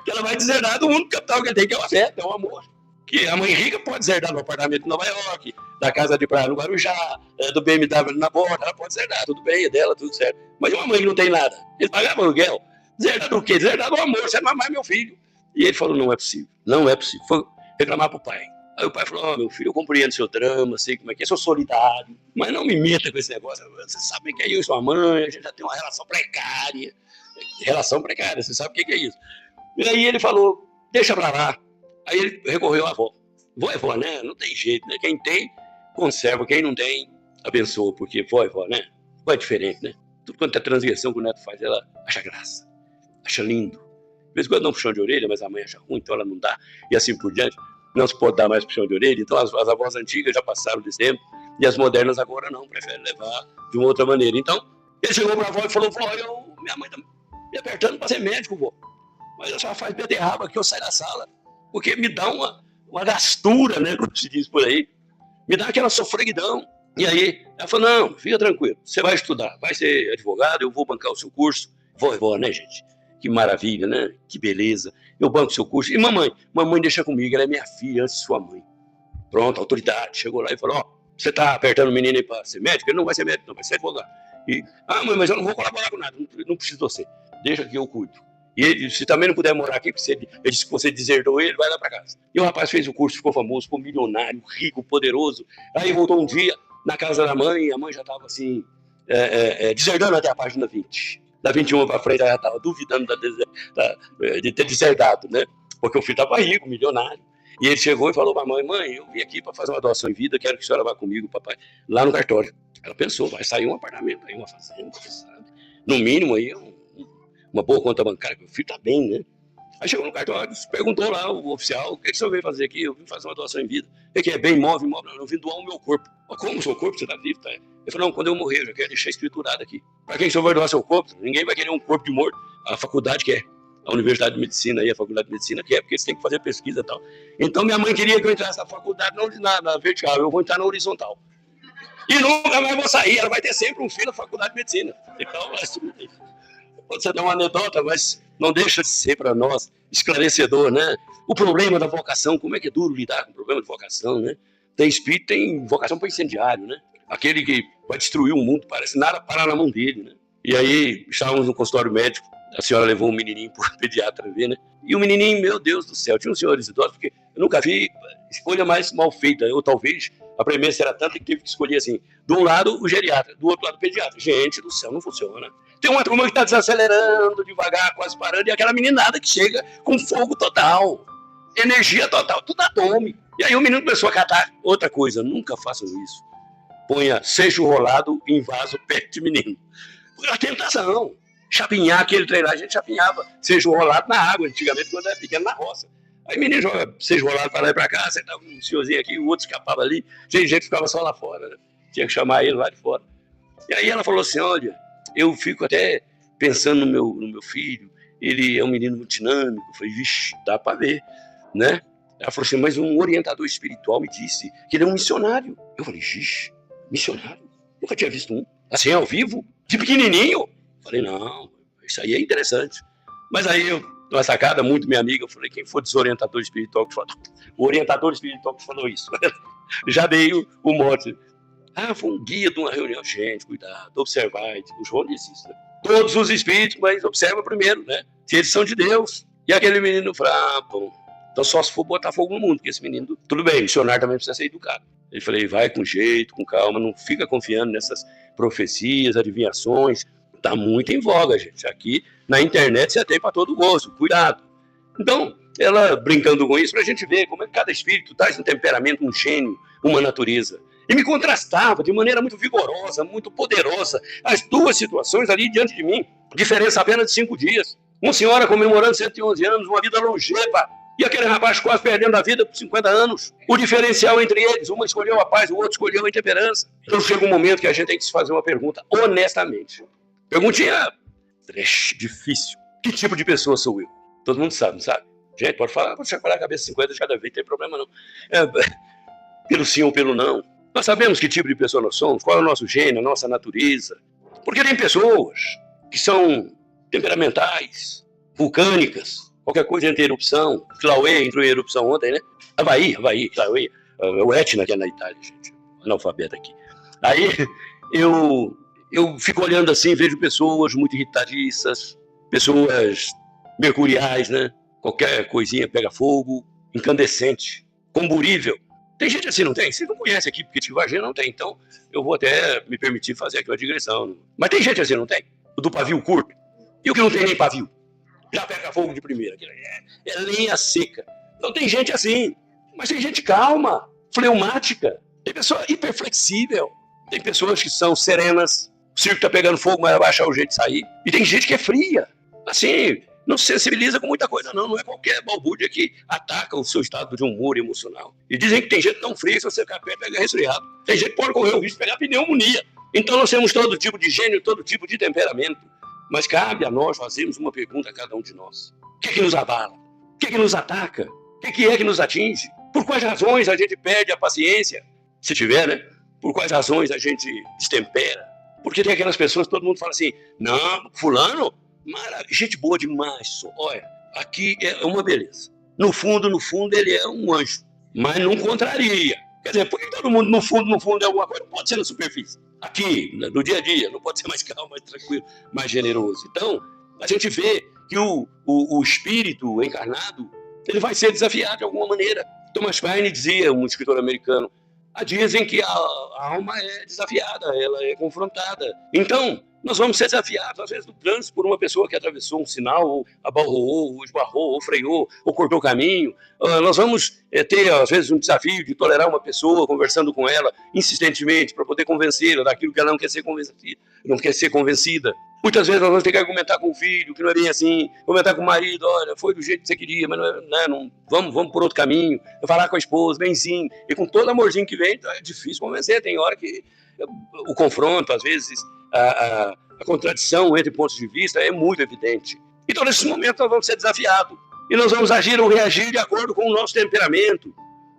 que ela vai deserdar do único capital que ele tem, que é o afeto, é o amor. Que a mãe rica pode deserdar no apartamento em Nova York, da casa de praia no Guarujá, do BMW na borda, ela pode deserdar, tudo bem, é dela, tudo certo. Mas uma mãe que não tem nada, ele pagava aluguel, deserdar do quê? Deserdar do amor, você não é mais meu filho. E ele falou, não é possível, não é possível. Foi reclamar pro pai. Aí o pai falou, meu filho, eu compreendo seu drama, sei como é que é, sou solidário, mas não me meta com esse negócio, você sabe que é eu e sua mãe, a gente já tem uma relação precária, você sabe o que é isso. E aí ele falou, deixa pra lá. Aí ele recorreu à avó. Vó é vó, né? Não tem jeito, né? Quem tem, conserva. Quem não tem, abençoa. Porque vó é vó, né? Vó é diferente, né? Tudo quanto é transgressão que o neto faz, ela acha graça. Acha lindo. De vez em quando dá um puxão de orelha, mas a mãe acha ruim, então ela não dá. E assim por diante. Não se pode dar mais puxão de orelha. Então as avós antigas já passaram desse tempo. E as modernas agora não, preferem levar de uma outra maneira. Então, ele chegou para a avó e falou, vó, minha mãe tá me apertando para ser médico, vó. Mas a senhora faz beterraba que eu saio da sala. Porque me dá uma gastura, né, como se diz por aí. Me dá aquela sofreguidão. E aí, ela falou, não, fica tranquilo, você vai estudar, vai ser advogado, eu vou bancar o seu curso. Vó, né, gente? Que maravilha, né? Que beleza. Eu banco o seu curso. E mamãe deixa comigo, ela é minha filha antes de sua mãe. Pronto, autoridade. Chegou lá e falou, ó, você tá apertando o menino aí para ser médico? Ele não vai ser médico, não, vai ser advogado. E, mãe, mas eu não vou colaborar com nada, não preciso de você. Deixa que eu cuido. E ele, se também não puder morar aqui, porque ele disse que você deserdou ele, vai lá para casa. E o rapaz fez o curso, ficou famoso, ficou milionário, rico, poderoso. Aí voltou um dia na casa da mãe, a mãe já estava assim, deserdando até a página 20. Da 21 para frente, ela já estava duvidando de ter deserdado, né? Porque o filho estava rico, milionário. E ele chegou e falou para a mãe, eu vim aqui para fazer uma doação em vida, quero que a senhora vá comigo, papai, lá no cartório. Ela pensou, vai sair um apartamento, aí uma fazenda, sabe? No mínimo aí, uma boa conta bancária, porque o filho está bem, né? Aí chegou no cartório, perguntou lá o oficial, o que o senhor veio fazer aqui? Eu vim fazer uma doação em vida. Ele que é bem imóvel, não, eu vim doar o meu corpo. Como o seu corpo? Você está vivo? Tá? Ele falou, não, quando eu morrer, eu já quero deixar escriturado aqui. Para quem o senhor vai doar seu corpo? Ninguém vai querer um corpo de morto. A faculdade quer. A Universidade de Medicina aí, a Faculdade de Medicina quer, porque você tem que fazer pesquisa e tal. Então minha mãe queria que eu entrasse na faculdade, não na vertical, eu vou entrar na horizontal. E nunca mais vou sair, ela vai ter sempre um filho na Faculdade de Medicina. Então, você dá uma anedota, mas não deixa de ser para nós esclarecedor, né? O problema da vocação, como é que é duro lidar com o problema de vocação, né? Tem espírito, tem vocação para incendiário, né? Aquele que vai destruir o mundo, parece nada parar na mão dele, né? E aí, estávamos no consultório médico, a senhora levou um menininho para o pediatra ver, né? E o menininho, meu Deus do céu, tinha uns senhores idosos, porque eu nunca vi escolha mais mal feita, ou talvez a premissa era tanta que teve que escolher assim, de um lado o geriatra, do outro lado o pediatra. Gente do céu, não funciona. Tem uma turma que está desacelerando devagar, quase parando, e aquela meninada que chega com fogo total, energia total, tudo atômico. E aí o menino começou a catar outra coisa, nunca façam isso. Ponha seixo rolado em vaso perto de menino. Porque é uma tentação. Chapinhar, aquele treinar, a gente chapinhava seixo rolado na água, antigamente quando era pequeno, na roça. Aí o menino joga seixo rolado para lá e para cá, sentava um senhorzinho aqui, o outro escapava ali, gente que ficava só lá fora, né? Tinha que chamar ele lá de fora. E aí ela falou assim, olha, eu fico até pensando no meu filho, ele é um menino muito dinâmico. Eu falei, vixe, dá para ver, né? Ela falou assim, mas um orientador espiritual me disse que ele é um missionário. Eu falei, vixe, missionário? Nunca tinha visto um. Assim, ao vivo? De pequenininho? Eu falei, não, isso aí é interessante. Mas aí eu, numa sacada, muito minha amiga, eu falei, quem for desorientador espiritual que falou? O orientador espiritual que falou isso. Já veio o mote. Foi um guia de uma reunião. Gente, cuidado, observar. O João disse isso, né? Todos os espíritos, mas observa primeiro, né? Se eles são de Deus. E aquele menino falou, bom, então só se for botar fogo no mundo, porque esse menino, tudo bem, missionário também precisa ser educado. Ele falei, vai com jeito, com calma, não fica confiando nessas profecias, adivinhações. Tá muito em voga, gente. Aqui na internet você tem para todo gosto, cuidado. Então, ela brincando com isso, para a gente ver como é que cada espírito traz um temperamento, um gênio, uma natureza. E me contrastava de maneira muito vigorosa, muito poderosa, as duas situações ali diante de mim. Diferença apenas de 5 dias. Uma senhora comemorando 111 anos, uma vida longeva, e aquele rapaz quase perdendo a vida por 50 anos. O diferencial entre eles, uma escolheu a paz, o outro escolheu a intemperança. Então chega um momento que a gente tem que se fazer uma pergunta, honestamente. Perguntinha difícil. Que tipo de pessoa sou eu? Todo mundo sabe, não sabe? Gente, pode falar, pode chacoalhar a cabeça 50 de cada vez, não tem problema não. Pelo sim ou pelo não. Nós sabemos que tipo de pessoa nós somos, qual é o nosso gênio, a nossa natureza. Porque tem pessoas que são temperamentais, vulcânicas, qualquer coisa entra em erupção. Kilauea entrou em erupção ontem, né? Havaí, Kilauea. O Etna, que é na Itália, gente. Analfabeto aqui. Aí eu fico olhando assim, vejo pessoas muito irritadiças, pessoas mercuriais, né? Qualquer coisinha pega fogo, incandescente, comburível. Tem gente assim, não tem? Vocês não conhecem aqui, porque Tivagem não tem, então eu vou até me permitir fazer aqui uma digressão. Mas tem gente assim, não tem? O do pavio curto. E o que não tem nem pavio? Já pega fogo de primeira. É lenha seca. Então tem gente assim, mas tem gente calma, fleumática, tem pessoa hiperflexível, tem pessoas que são serenas, o circo tá pegando fogo, mas vai achar o jeito de sair. E tem gente que é fria, assim, não se sensibiliza com muita coisa, não. Não é qualquer balbúrdia que ataca o seu estado de humor emocional. E dizem que tem gente tão fria que se você ficar perto, pega resfriado. Tem gente que pode correr o risco de pegar pneumonia. Então nós temos todo tipo de gênio, todo tipo de temperamento. Mas cabe a nós fazermos uma pergunta a cada um de nós. O que é que nos abala? O que é que nos ataca? O que é que nos atinge? Por quais razões a gente perde a paciência? Se tiver, né? Por quais razões a gente destempera? Porque tem aquelas pessoas, todo mundo fala assim, não, fulano, gente boa demais. Olha, aqui é uma beleza. No fundo, ele é um anjo, mas não contraria. Quer dizer, porque todo mundo, no fundo, é alguma coisa, não pode ser na superfície. Aqui, no dia a dia, não pode ser mais calmo, mais tranquilo, mais generoso. Então, a gente vê que o espírito encarnado, ele vai ser desafiado de alguma maneira. Thomas Paine dizia, um escritor americano, dizem que a alma é desafiada, ela é confrontada. Então, nós vamos ser desafiados, às vezes, no trânsito, por uma pessoa que atravessou um sinal, ou abalroou, ou esbarrou, ou freou, ou cortou o caminho. Nós vamos ter, às vezes, um desafio de tolerar uma pessoa, conversando com ela insistentemente, para poder convencê-la daquilo que ela não quer ser convencida. Muitas vezes nós vamos ter que argumentar com o filho, que não é bem assim, argumentar com o marido, olha, foi do jeito que você queria, mas não, vamos por outro caminho, falar com a esposa, benzinho, e com todo amorzinho que vem, então é difícil convencer, tem hora que o confronto, às vezes, a contradição entre pontos de vista é muito evidente. Então, nesses momentos, nós vamos ser desafiados, e nós vamos agir ou reagir de acordo com o nosso temperamento,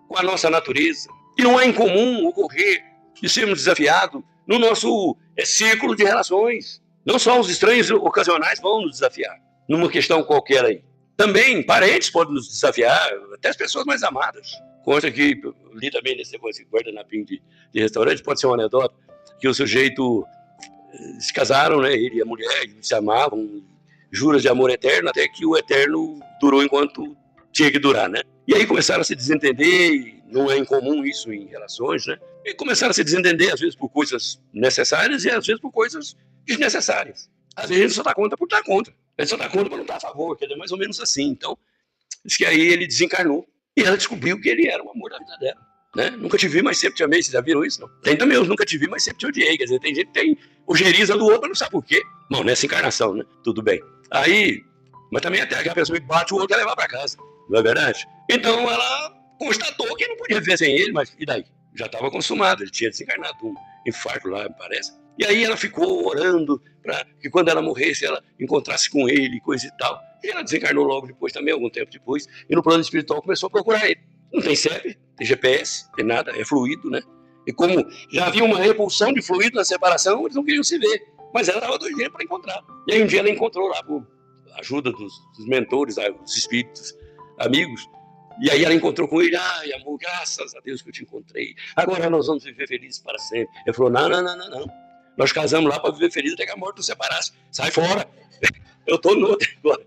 com a nossa natureza. E não é incomum ocorrer de sermos desafiados no nosso círculo de relações. Não só os estranhos ocasionais vão nos desafiar, numa questão qualquer aí. Também parentes podem nos desafiar, até as pessoas mais amadas. Conta que, li também nesse negócio de guardanapinho de restaurante, pode ser uma anedota, que o sujeito se casaram, né, ele e a mulher, se amavam, juras de amor eterno, até que o eterno durou enquanto tinha que durar, né? E aí começaram a se desentender, e não é incomum isso em relações, né? E começaram a se desentender, às vezes por coisas necessárias e às vezes por coisas desnecessárias. Às vezes a gente só dá conta por dar conta. A gente só dá conta por não estar a favor, quer dizer, mais ou menos assim. Então, diz que aí ele desencarnou e ela descobriu que ele era o amor da vida dela. Né? Nunca te vi, mas sempre te amei. Vocês já viram isso? Não? Tem também os nunca te vi, mas sempre te odiei. Quer dizer, tem gente que tem ojeriza do outro, mas não sabe por quê. Bom, nessa encarnação, né? Tudo bem. Aí, mas também até aquela pessoa que bate o outro quer levar para casa. Não é verdade? Então ela constatou que não podia viver sem ele, mas e daí? Já estava consumado, ele tinha desencarnado, um infarto lá, me parece. E aí ela ficou orando para que quando ela morresse, ela encontrasse com ele, coisa e tal. E ela desencarnou logo depois também, algum tempo depois, e no plano espiritual começou a procurar ele. Não tem CEP, tem GPS, tem nada, é fluido, né? E como já havia uma repulsão de fluido na separação, eles não queriam se ver. Mas ela estava doidinha para encontrar. E aí um dia ela encontrou lá, por ajuda dos mentores, dos espíritos amigos. E aí ela encontrou com ele, ai amor, graças a Deus que eu te encontrei. Agora nós vamos viver felizes para sempre. Ele falou, não. Nós casamos lá para viver feliz até que a morte nos separasse. Sai fora. Eu estou no outro agora.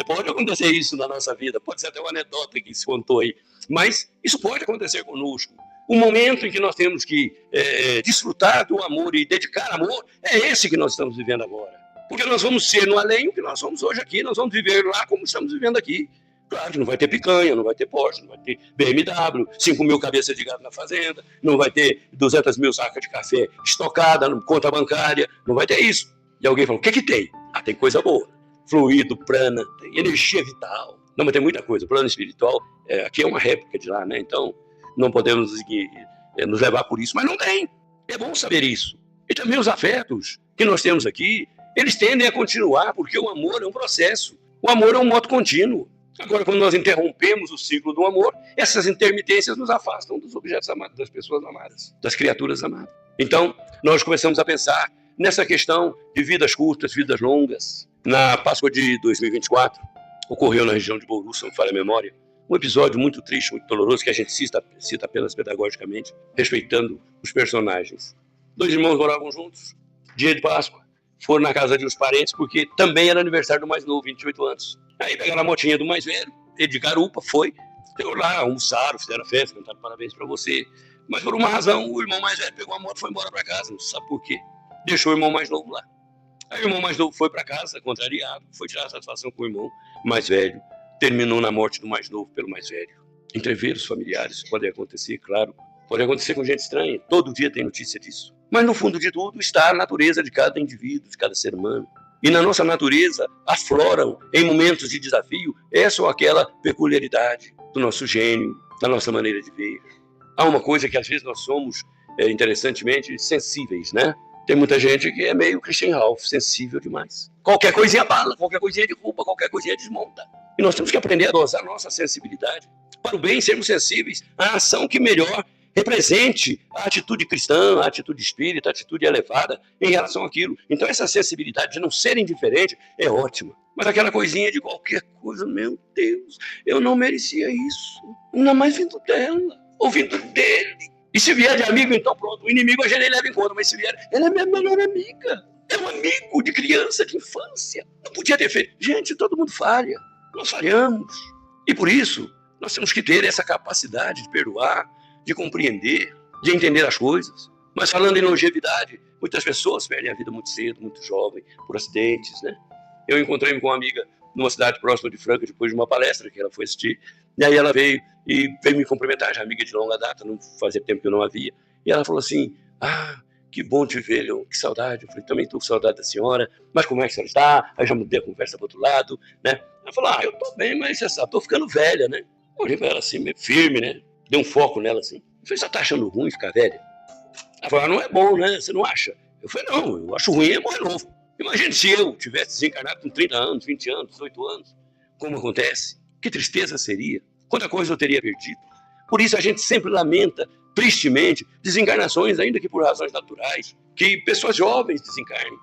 Pode acontecer isso na nossa vida, pode ser até uma anedota que se contou aí, mas isso pode acontecer conosco. O momento em que nós temos que desfrutar do amor e dedicar amor é esse que nós estamos vivendo agora. Porque nós vamos ser no além o que nós somos hoje aqui, nós vamos viver lá como estamos vivendo aqui. Claro que não vai ter picanha, não vai ter Porsche, não vai ter BMW, 5 mil cabeças de gado na fazenda, não vai ter 200 mil sacas de café estocada na conta bancária, não vai ter isso. E alguém falou, o que tem? Tem coisa boa. Fluido, prana, tem energia vital. Não, mas tem muita coisa. O plano espiritual, aqui é uma réplica de lá, né? Então, não podemos nos levar por isso, mas não tem. É bom saber isso. E também os afetos que nós temos aqui, eles tendem a continuar, porque o amor é um processo. O amor é um modo contínuo. Agora, quando nós interrompemos o ciclo do amor, essas intermitências nos afastam dos objetos amados, das pessoas amadas, das criaturas amadas. Então, nós começamos a pensar nessa questão de vidas curtas, vidas longas. Na Páscoa de 2024, ocorreu na região de Bauru, se não falha a memória, um episódio muito triste, muito doloroso, que a gente cita apenas pedagogicamente, respeitando os personagens. 2 irmãos moravam juntos, dia de Páscoa, foram na casa de uns parentes, porque também era aniversário do mais novo, 28 anos. Aí pegaram a motinha do mais velho, ele de garupa, foi, deu lá, almoçaram, fizeram festa, cantaram parabéns para você. Mas por uma razão, o irmão mais velho pegou a moto e foi embora para casa, não se sabe por quê. Deixou o irmão mais novo lá. Aí o irmão mais novo foi para casa, contrariado, foi tirar a satisfação com o irmão mais velho. Terminou na morte do mais novo pelo mais velho. Entreveros familiares podem acontecer, claro. Pode acontecer com gente estranha, todo dia tem notícia disso. Mas no fundo de tudo está a natureza de cada indivíduo, de cada ser humano. e na nossa natureza afloram em momentos de desafio essa ou aquela peculiaridade do nosso gênio, da nossa maneira de ver. Há uma coisa que às vezes nós somos, interessantemente, sensíveis, né? Tem muita gente que é meio Christian Ralph, sensível demais. Qualquer coisinha abala, qualquer coisinha derruba, qualquer coisinha desmonta. E nós temos que aprender a dosar a nossa sensibilidade para o bem, sermos sensíveis à ação que melhor represente a atitude cristã, a atitude espírita, a atitude elevada em relação àquilo. Então essa sensibilidade de não ser indiferente é ótima. Mas aquela coisinha de qualquer coisa, meu Deus, eu não merecia isso. Ainda mais vindo dela, ou vindo dele. E se vier de amigo, então pronto, o inimigo a gente nem leva em conta, mas se vier, ela é minha melhor amiga. É um amigo de criança, de infância. Não podia ter feito. Gente, todo mundo falha. Nós falhamos. E por isso, nós temos que ter essa capacidade de perdoar, de compreender, de entender as coisas. Mas falando em longevidade, muitas pessoas perdem a vida muito cedo, muito jovem, por acidentes, né? Eu encontrei-me com uma amiga numa cidade próxima de Franca, depois de uma palestra que ela foi assistir, e aí ela veio me cumprimentar, já amiga de longa data, não fazia tempo que eu não a via, e ela falou assim, que bom te ver, Leon, que saudade. Eu falei, também estou com saudade da senhora, mas como é que a senhora está? Aí já mudei a conversa para outro lado, né? Ela falou, eu estou bem, mas você sabe, estou ficando velha, né? Eu olhei para ela assim, meio firme, né? Dei um foco nela assim. Eu falei, você está achando ruim ficar velha? Ela falou, não é bom, né? Você não acha? Eu falei, não, eu acho ruim é morrer novo. Imagine se eu tivesse desencarnado com 30 anos, 20 anos, 18 anos. Como acontece? Que tristeza seria. Quanta coisa eu teria perdido. Por isso a gente sempre lamenta, tristemente, desencarnações, ainda que por razões naturais, que pessoas jovens desencarnem.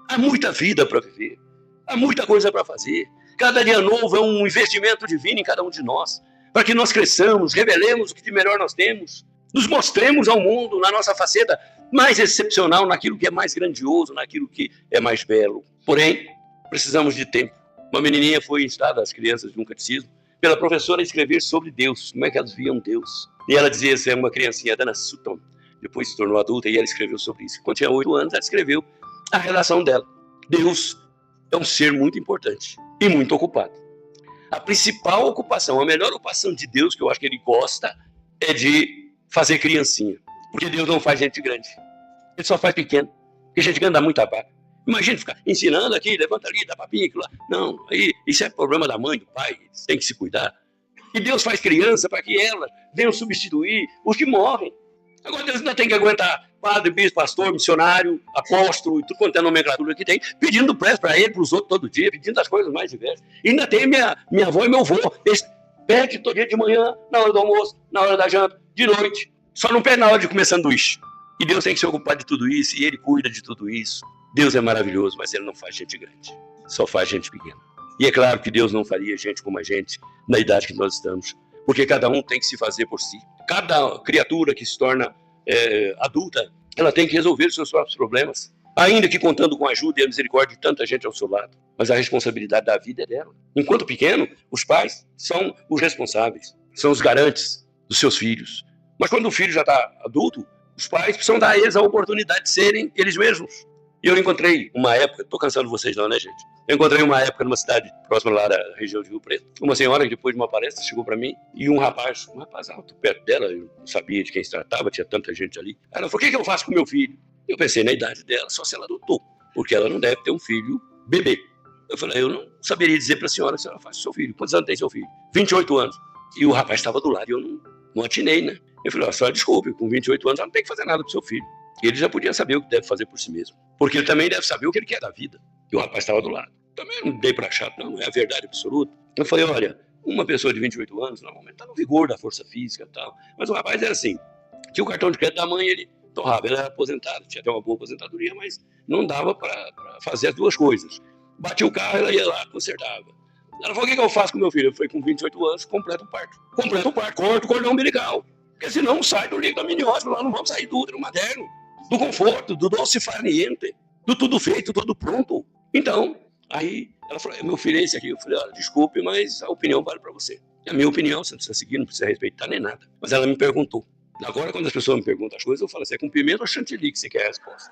Há muita vida para viver. Há muita coisa para fazer. Cada dia novo é um investimento divino em cada um de nós, para que nós cresçamos, revelemos o que de melhor nós temos, nos mostremos ao mundo na nossa faceta mais excepcional, naquilo que é mais grandioso, naquilo que é mais belo. Porém, precisamos de tempo. Uma menininha foi instada, as crianças de um catecismo, pela professora a escrever sobre Deus, como é que elas viam Deus. E ela dizia, essa é uma criancinha, Dana Sutton, depois se tornou adulta e ela escreveu sobre isso. Quando tinha 8 anos, ela escreveu a relação dela. Deus é um ser muito importante e muito ocupado. A principal ocupação, a melhor ocupação de Deus, que eu acho que ele gosta, é de fazer criancinha. Porque Deus não faz gente grande. Ele só faz pequeno. Porque gente grande dá muita vaca. Imagina ficar ensinando aqui, levanta ali, dá papinha, aquilo lá. Não, aí isso é problema da mãe, do pai, eles têm que se cuidar. E Deus faz criança para que elas venham substituir os que morrem. Agora Deus ainda tem que aguentar padre, bispo, pastor, missionário, apóstolo, e tudo quanto é nomenclatura que tem, pedindo prece para ele, para os outros todo dia, pedindo as coisas mais diversas. E ainda tem minha avó e meu avô. Eles pedem todo dia de manhã, na hora do almoço, na hora da janta, de noite. Só não pede na hora de comer sanduíche. E Deus tem que se ocupar de tudo isso, e Ele cuida de tudo isso. Deus é maravilhoso, mas Ele não faz gente grande. Só faz gente pequena. E é claro que Deus não faria gente como a gente, na idade que nós estamos. Porque cada um tem que se fazer por si. Cada criatura que se torna adulta, ela tem que resolver os seus próprios problemas. Ainda que contando com a ajuda e a misericórdia de tanta gente ao seu lado. Mas a responsabilidade da vida é dela. Enquanto pequeno, os pais são os responsáveis. São os garantes dos seus filhos. Mas quando o filho já está adulto, os pais precisam dar a eles a oportunidade de serem eles mesmos. E eu encontrei uma época, estou cansando vocês não, né, gente? Eu encontrei uma época numa cidade próxima lá da região de Rio Preto. Uma senhora que depois de uma palestra chegou para mim e um rapaz alto perto dela, eu não sabia de quem se tratava, tinha tanta gente ali. Ela falou, o que eu faço com meu filho? Eu pensei na idade dela, só se ela adotou, porque ela não deve ter um filho bebê. Eu falei, eu não saberia dizer para a senhora se ela faz com seu filho. Quantos anos tem seu filho? 28 anos. E o rapaz estava do lado e eu não atinei, né? Eu falei, senhora, desculpe, com 28 anos ela não tem que fazer nada pro seu filho. E ele já podia saber o que deve fazer por si mesmo. Porque ele também deve saber o que ele quer da vida. E o rapaz estava do lado. Também não dei para achar, não é a verdade absoluta. Eu falei, olha, uma pessoa de 28 anos, normalmente, está no vigor da força física e tal. Mas o rapaz era assim, tinha o cartão de crédito da mãe, ele torrava, ele era aposentado, tinha até uma boa aposentadoria, mas não dava para fazer as duas coisas. Batia o carro, ela ia lá, consertava. Ela falou, o que eu faço com meu filho? Eu falei, com 28 anos, completa o parto. Completa o parto, corta o cordão umbilical. Porque senão sai do liga da miniose, nós não vamos sair do útero materno, do conforto, do doce far niente, do tudo feito, tudo pronto. Então, aí ela falou, meu filho é esse aqui. Eu falei, olha, desculpe, mas a opinião vale para você. E a minha opinião, você não precisa seguir, não precisa respeitar nem nada. Mas ela me perguntou. Agora, quando as pessoas me perguntam as coisas, eu falo assim, é com pimenta ou chantilly que você quer a resposta?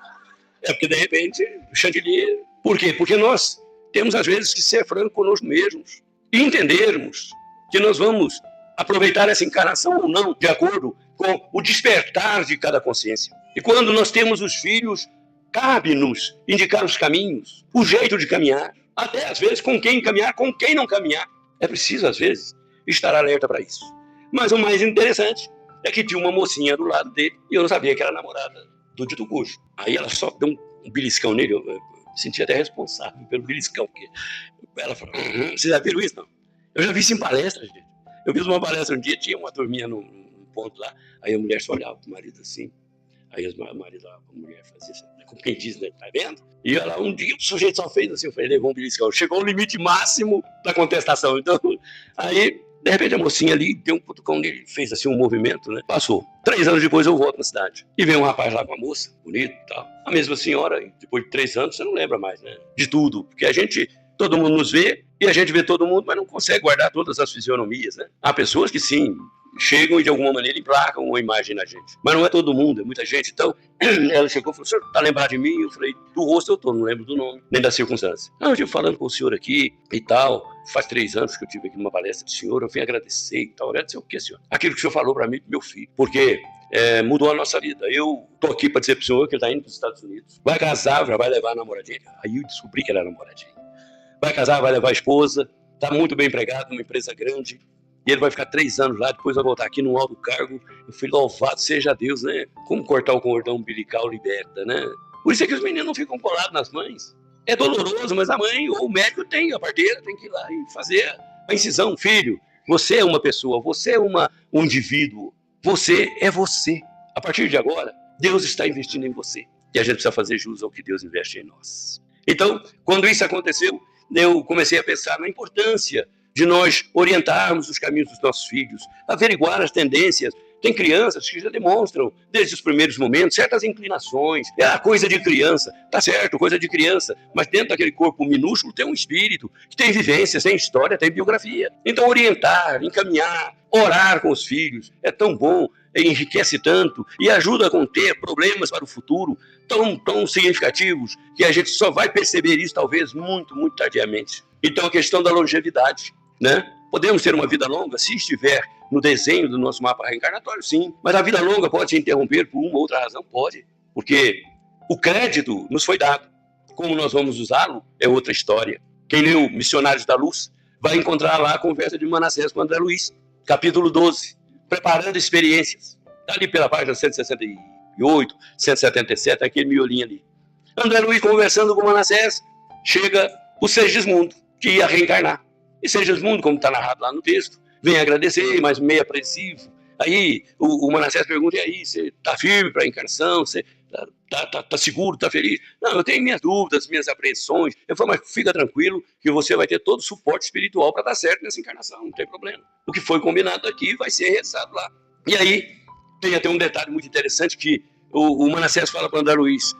É porque, de repente, chantilly... Por quê? Porque nós temos, às vezes, que ser franco conosco mesmos e entendermos que nós vamos aproveitar essa encarnação ou não, de acordo com o despertar de cada consciência. E quando nós temos os filhos cabe-nos indicar os caminhos, o jeito de caminhar, até às vezes com quem caminhar, com quem não caminhar. É preciso, às vezes, estar alerta para isso. Mas o mais interessante é que tinha uma mocinha do lado dele e eu não sabia que era namorada do dito cujo. Aí ela só deu um beliscão nele, eu me senti até responsável pelo beliscão, porque ela falou, vocês já viram isso? Não. Eu já vi isso em palestras, gente. Eu fiz uma palestra um dia, tinha uma turminha num ponto lá, aí a mulher só olhava pro marido assim, aí o marido lá, a mulher fazia assim, como quem diz, né, tá vendo? E ela, um dia o sujeito só fez assim, eu falei, levou um beliscão, chegou ao limite máximo da contestação, então, aí, de repente a mocinha ali, deu um cutucão nele, fez assim um movimento, né, passou. 3 anos depois eu volto na cidade, e vem um rapaz lá com a moça, bonito e tal, a mesma senhora, depois de 3 anos, você não lembra mais, né, de tudo, porque a gente, todo mundo nos vê, e a gente vê todo mundo, mas não consegue guardar todas as fisionomias, né, há pessoas que sim, chegam e de alguma maneira emplacam uma imagem na gente. Mas não é todo mundo, é muita gente. Então, ela chegou e falou, o senhor tá lembrado de mim? Eu falei, do rosto eu tô, não lembro do nome, nem da circunstância. Não, eu estive falando com o senhor aqui e tal, faz 3 anos que eu estive aqui numa palestra do senhor, eu vim agradecer e tal. Agradecer o quê, senhor? Aquilo que o senhor falou para mim, pro meu filho. Porque mudou a nossa vida. Eu tô aqui para dizer pro senhor que ele tá indo para os Estados Unidos. Vai casar, já vai levar a namoradinha. Aí eu descobri que ela era namoradinha. Vai casar, vai levar a esposa, tá muito bem empregado numa empresa grande. E ele vai ficar 3 anos lá, depois vai voltar aqui num alto cargo. Eu falei, louvado seja Deus, né? Como cortar o cordão umbilical liberta, né? Por isso é que os meninos não ficam colados nas mães. É doloroso, mas a mãe ou o médico tem, a parteira tem que ir lá e fazer a incisão. Filho, você é uma pessoa, você é um indivíduo, você é você. A partir de agora, Deus está investindo em você. E a gente precisa fazer jus ao que Deus investe em nós. Então, quando isso aconteceu, eu comecei a pensar na importância de nós orientarmos os caminhos dos nossos filhos, averiguar as tendências. Tem crianças que já demonstram, desde os primeiros momentos, certas inclinações. É a coisa de criança, tá certo, coisa de criança, mas dentro daquele corpo minúsculo tem um espírito, que tem vivências, tem história, tem biografia. Então orientar, encaminhar, orar com os filhos, é tão bom, enriquece tanto e ajuda a conter problemas para o futuro tão significativos que a gente só vai perceber isso talvez muito, muito tardiamente. Então a questão da longevidade, né? Podemos ter uma vida longa se estiver no desenho do nosso mapa reencarnatório, sim. Mas a vida longa pode se interromper por uma ou outra razão? Pode. Porque o crédito nos foi dado. Como nós vamos usá-lo é outra história. Quem leu Missionários da Luz vai encontrar lá a conversa de Manassés com André Luiz, capítulo 12, preparando experiências. Está ali pela página 168, 177, aquele miolinho ali. André Luiz conversando com Manassés, chega o Segismundo, que ia reencarnar. E Segismundo, como está narrado lá no texto, vem agradecer, mas meio apreensivo. Aí o Manassés pergunta, e aí, você está firme para a encarnação? Você está seguro, está feliz? Não, eu tenho minhas dúvidas, minhas apreensões. Eu falo, mas fica tranquilo que você vai ter todo o suporte espiritual para dar certo nessa encarnação, não tem problema. O que foi combinado aqui vai ser realizado lá. E aí tem até um detalhe muito interessante que o Manassés fala para André Luiz,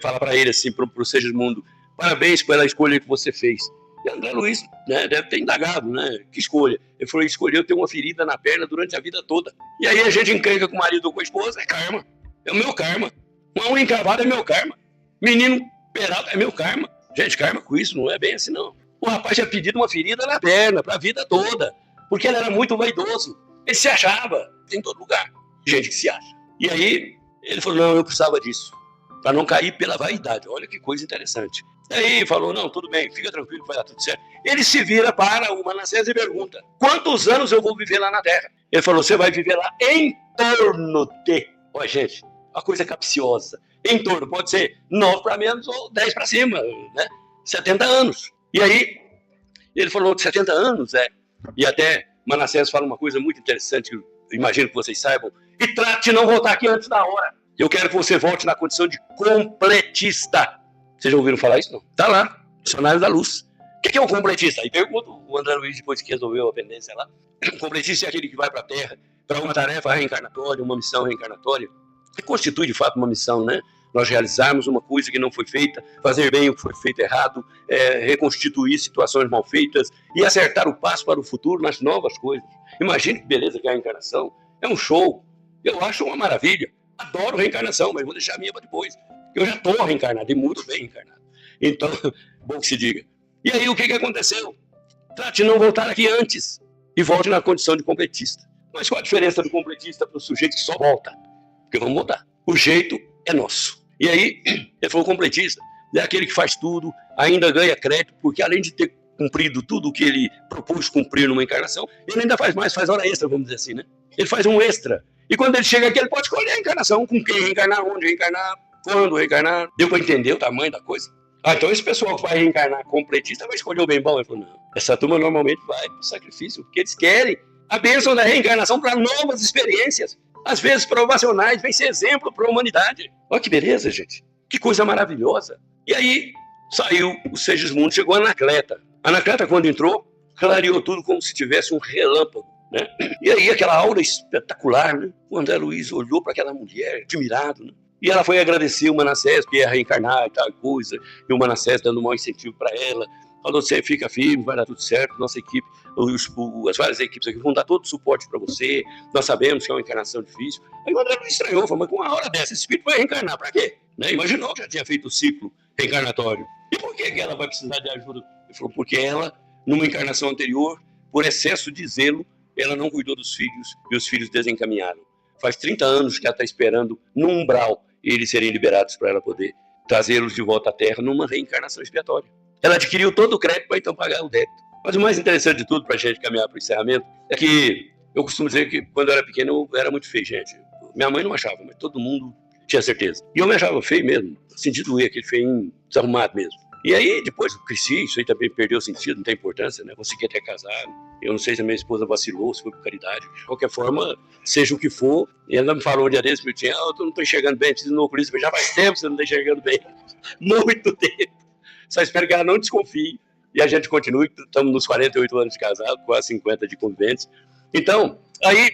fala para ele assim, para o Segismundo, parabéns pela escolha que você fez. E André Luiz, né, deve ter indagado, né? Que escolha? Ele falou, escolheu ter uma ferida na perna durante a vida toda. E aí a gente encrenca com o marido ou com a esposa, é karma. É o meu karma. Uma unha encravada é meu karma. Menino peralta é meu karma. Gente, karma com isso não é bem assim, não. O rapaz tinha pedido uma ferida na perna, para a vida toda. Porque ele era muito vaidoso. Ele se achava em todo lugar. Gente que se acha. E aí ele falou, não, eu precisava disso. Para não cair pela vaidade. Olha que coisa interessante. Aí falou, não, tudo bem, fica tranquilo, vai dar tudo certo. Ele se vira para o Manassés e pergunta, quantos anos eu vou viver lá na Terra? Ele falou, você vai viver lá em torno de... Olha, gente, uma coisa capciosa. Em torno, pode ser 9 para menos ou 10 para cima, né? 70 anos. E aí, ele falou de 70 anos, E até Manassés fala uma coisa muito interessante, que eu imagino que vocês saibam, e trate de não voltar aqui antes da hora. Eu quero que você volte na condição de completista. Vocês já ouviram falar isso? Não? Tá lá, Missionário da Luz. O que é um completista? Aí pergunta o André Luiz, depois que resolveu a pendência lá. O completista é aquele que vai para a Terra para uma tarefa reencarnatória, uma missão reencarnatória, que constitui de fato uma missão, né? Nós realizarmos uma coisa que não foi feita, fazer bem o que foi feito errado, reconstituir situações mal feitas e acertar o passo para o futuro nas novas coisas. Imagine que beleza que é a reencarnação. É um show. Eu acho uma maravilha. Adoro reencarnação, mas vou deixar a minha para depois. Eu já estou reencarnado e muito bem encarnado. Então, bom que se diga. E aí, o que aconteceu? Trate de não voltar aqui antes e volte na condição de completista. Mas qual a diferença do completista para o sujeito que só volta? Porque vamos voltar. O jeito é nosso. E aí, ele falou, completista é aquele que faz tudo, ainda ganha crédito, porque além de ter cumprido tudo o que ele propôs cumprir numa encarnação, ele ainda faz mais, faz hora extra, vamos dizer assim, né? Ele faz um extra. E quando ele chega aqui, ele pode escolher a encarnação, com quem reencarnar, onde reencarnar, quando reencarnar. Deu para entender o tamanho da coisa? Então esse pessoal que vai reencarnar completista vai escolher o bem bom? Ele falou, não. Essa turma normalmente vai para o sacrifício, porque eles querem a bênção da reencarnação para novas experiências. Às vezes provacionais, vem ser exemplo para a humanidade. Olha que beleza, gente. Que coisa maravilhosa. E aí saiu o Segismundo, chegou a Anacleta. A Anacleta, quando entrou, clareou tudo como se tivesse um relâmpago, né? E aí aquela aura espetacular, né? O André Luiz olhou para aquela mulher, admirado, né? E ela foi agradecer o Manassés, que ia reencarnar e tal coisa, e o Manassés dando um maior incentivo para ela. Falou, você fica firme, vai dar tudo certo, nossa equipe, as várias equipes aqui vão dar todo o suporte para você, nós sabemos que é uma encarnação difícil. Aí o André Luiz estranhou, falou, mas com uma hora dessa, esse espírito vai reencarnar, para quê? Né? Imaginou que já tinha feito o ciclo reencarnatório. E por que ela vai precisar de ajuda? Ele falou, porque ela, numa encarnação anterior, por excesso de zelo, ela não cuidou dos filhos e os filhos desencaminharam. Faz 30 anos que ela está esperando no umbral eles serem liberados para ela poder trazê-los de volta à Terra numa reencarnação expiatória. Ela adquiriu todo o crédito para então pagar o débito. Mas o mais interessante de tudo, para a gente caminhar para o encerramento, é que eu costumo dizer que quando eu era pequeno eu era muito feio, gente. Minha mãe não achava, mas todo mundo tinha certeza. E eu me achava feio mesmo, sentido aquele feinho desarrumado mesmo. E aí, depois eu cresci, isso aí também perdeu sentido, não tem importância, né? Consegui até casar. Eu não sei se a minha esposa vacilou, se foi por caridade. De qualquer forma, seja o que for, e ela me falou um dia desse, eu tinha, eu não estou enxergando bem, preciso de um oculista. Já faz tempo que você não está enxergando bem. Muito tempo. Só espero que ela não desconfie. E a gente continue, estamos nos 48 anos de casado, quase 50 de conviventes. Então, aí,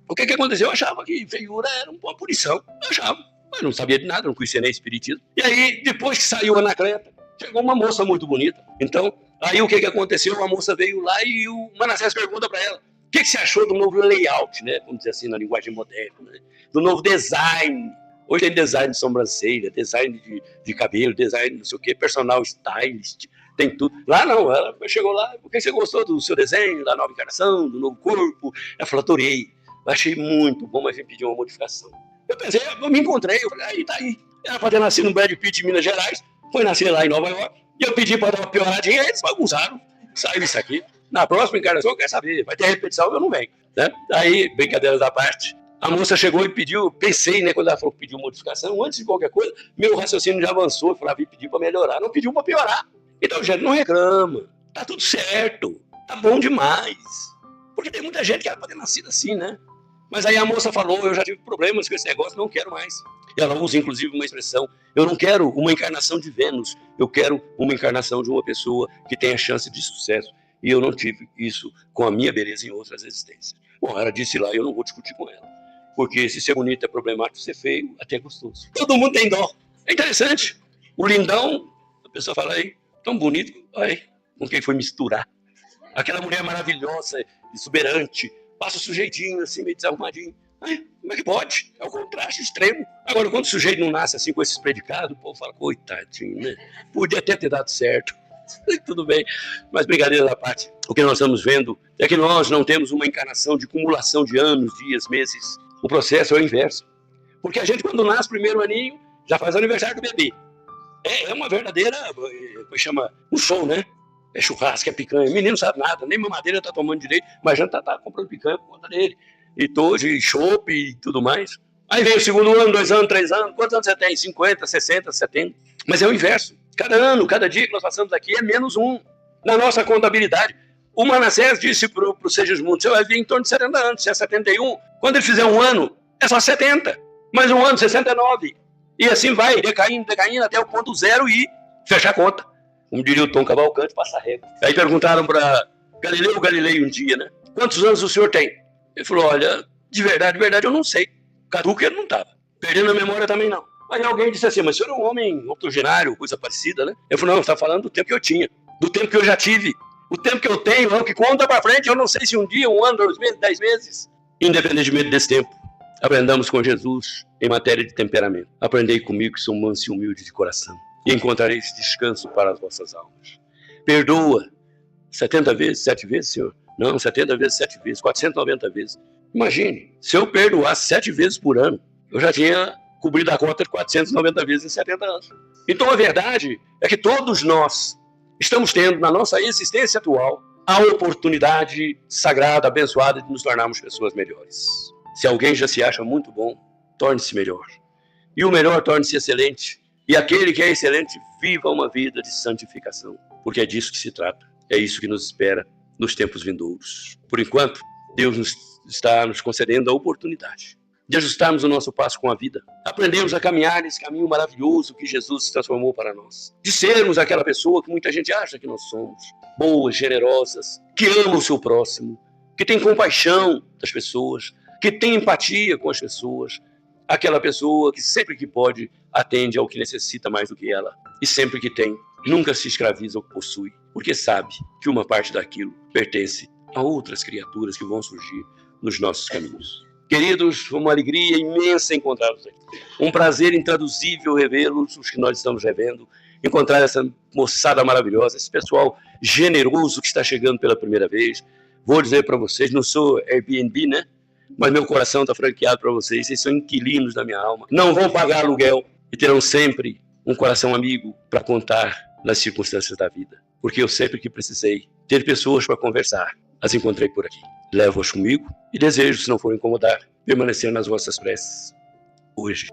o que aconteceu? Eu achava que feiura era uma punição. Eu achava. Mas não sabia de nada, não conhecia nem espiritismo. E aí, depois que saiu a Anacleta, chegou uma moça muito bonita. Então, aí o que aconteceu? A moça veio lá e o Manassés pergunta para ela, o que você achou do novo layout, né? Vamos dizer assim, na linguagem moderna, né? Do novo design. Hoje tem design de sobrancelha, design de cabelo, design não sei o quê, personal stylist, tem tudo. Lá não, ela chegou lá, por que você gostou do seu desenho, da nova encarnação, do novo corpo? Ela falou, adorei, achei muito bom, mas me pediu uma modificação. Eu pensei, eu me encontrei, eu falei, aí tá aí. Ela pode ter nascido no Brad Pitt de Minas Gerais, foi nascer lá em Nova York, e eu pedi para dar uma pioradinha, eles bagunçaram, saiu isso aqui. Na próxima encarnação eu quero saber, vai ter repetição, eu não venho. Né? Aí, brincadeiras da parte, a moça chegou e pediu, pensei, né, quando ela falou que pediu modificação, antes de qualquer coisa, meu raciocínio já avançou, eu falei, pediu para melhorar, não pediu para piorar. Então, gente, não reclama, tá tudo certo, tá bom demais. Porque tem muita gente que era para ter nascido assim, né? Mas aí a moça falou, eu já tive problemas com esse negócio, não quero mais. E ela usa, inclusive, uma expressão, eu não quero uma encarnação de Vênus, eu quero uma encarnação de uma pessoa que tenha chance de sucesso. E eu não tive isso com a minha beleza em outras existências. Bom, ela disse lá, eu não vou discutir com ela. Porque se ser bonito é problemático, ser feio até é gostoso. Todo mundo tem dó. É interessante. O lindão, a pessoa fala aí, tão bonito, ai, com quem foi misturar. Aquela mulher maravilhosa, exuberante, passa o sujeitinho assim, meio desarrumadinho. Ai, como é que pode? É o contraste extremo. Agora, quando o sujeito não nasce assim com esses predicados, o povo fala, coitadinho, né? Podia até ter dado certo. Tudo bem, mas brincadeira da parte. O que nós estamos vendo é que nós não temos uma encarnação de acumulação de anos, dias, meses. O processo é o inverso. Porque a gente, quando nasce primeiro aninho, já faz aniversário do bebê. É uma verdadeira, chama, um show, né? É churrasco, é picanha. O menino não sabe nada, nem mamadeira tá tomando direito, mas já tá comprando picanha por conta dele. E tojo, chopp e tudo mais. Aí vem o segundo ano, 2 anos, 3 anos. Quantos anos você tem? 50, 60, 70. Mas é o inverso. Cada ano, cada dia que nós passamos aqui é menos um. Na nossa contabilidade, o Manassés disse pro Segismundo, você vai vir em torno de 70 anos, se é 71. Quando ele fizer um ano, é só 70. Mais um ano, 69. E assim vai, decaindo até o ponto zero e fechar a conta. Como diria o Tom Cavalcante, passa régua. Aí perguntaram para Galileu Galilei um dia, né? Quantos anos o senhor tem? Ele falou, olha, de verdade, eu não sei. Caduco ele não estava. Perdendo a memória também não. Aí alguém disse assim, mas o senhor é um homem octogenário, coisa parecida, né? Eu falei, não, você está falando do tempo que eu tinha, do tempo que eu já tive, o tempo que eu tenho, não, que conta para frente, eu não sei se um dia, um ano, 2 meses, 10 meses. Independentemente desse tempo, aprendamos com Jesus em matéria de temperamento. Aprendei comigo que sou manso e humilde de coração e encontrareis descanso para as vossas almas. Perdoa 70 vezes, 7 vezes, senhor? Não, 70 vezes, 7 vezes, 490 vezes. Imagine, se eu perdoasse 7 vezes por ano, eu já tinha cobrir a cota de 490 vezes em 70 anos. Então a verdade é que todos nós estamos tendo na nossa existência atual a oportunidade sagrada, abençoada de nos tornarmos pessoas melhores. Se alguém já se acha muito bom, torne-se melhor. E o melhor torne-se excelente. E aquele que é excelente, viva uma vida de santificação. Porque é disso que se trata. É isso que nos espera nos tempos vindouros. Por enquanto, Deus está nos concedendo a oportunidade de ajustarmos o nosso passo com a vida. Aprendemos a caminhar nesse caminho maravilhoso que Jesus transformou para nós. De sermos aquela pessoa que muita gente acha que nós somos. Boas, generosas, que ama o seu próximo, que tem compaixão das pessoas, que tem empatia com as pessoas. Aquela pessoa que sempre que pode atende ao que necessita mais do que ela. E sempre que tem, nunca se escraviza ao que possui, porque sabe que uma parte daquilo pertence a outras criaturas que vão surgir nos nossos caminhos. Queridos, foi uma alegria imensa encontrá-los aqui. Um prazer intraduzível revê-los, os que nós estamos revendo, encontrar essa moçada maravilhosa, esse pessoal generoso que está chegando pela primeira vez. Vou dizer para vocês, não sou Airbnb, né? Mas meu coração está franqueado para vocês. Vocês são inquilinos da minha alma. Não vão pagar aluguel e terão sempre um coração amigo para contar nas circunstâncias da vida. Porque eu sempre que precisei ter pessoas para conversar, as encontrei por aqui. Levo-as comigo e desejo, se não for incomodar, permanecer nas vossas preces hoje.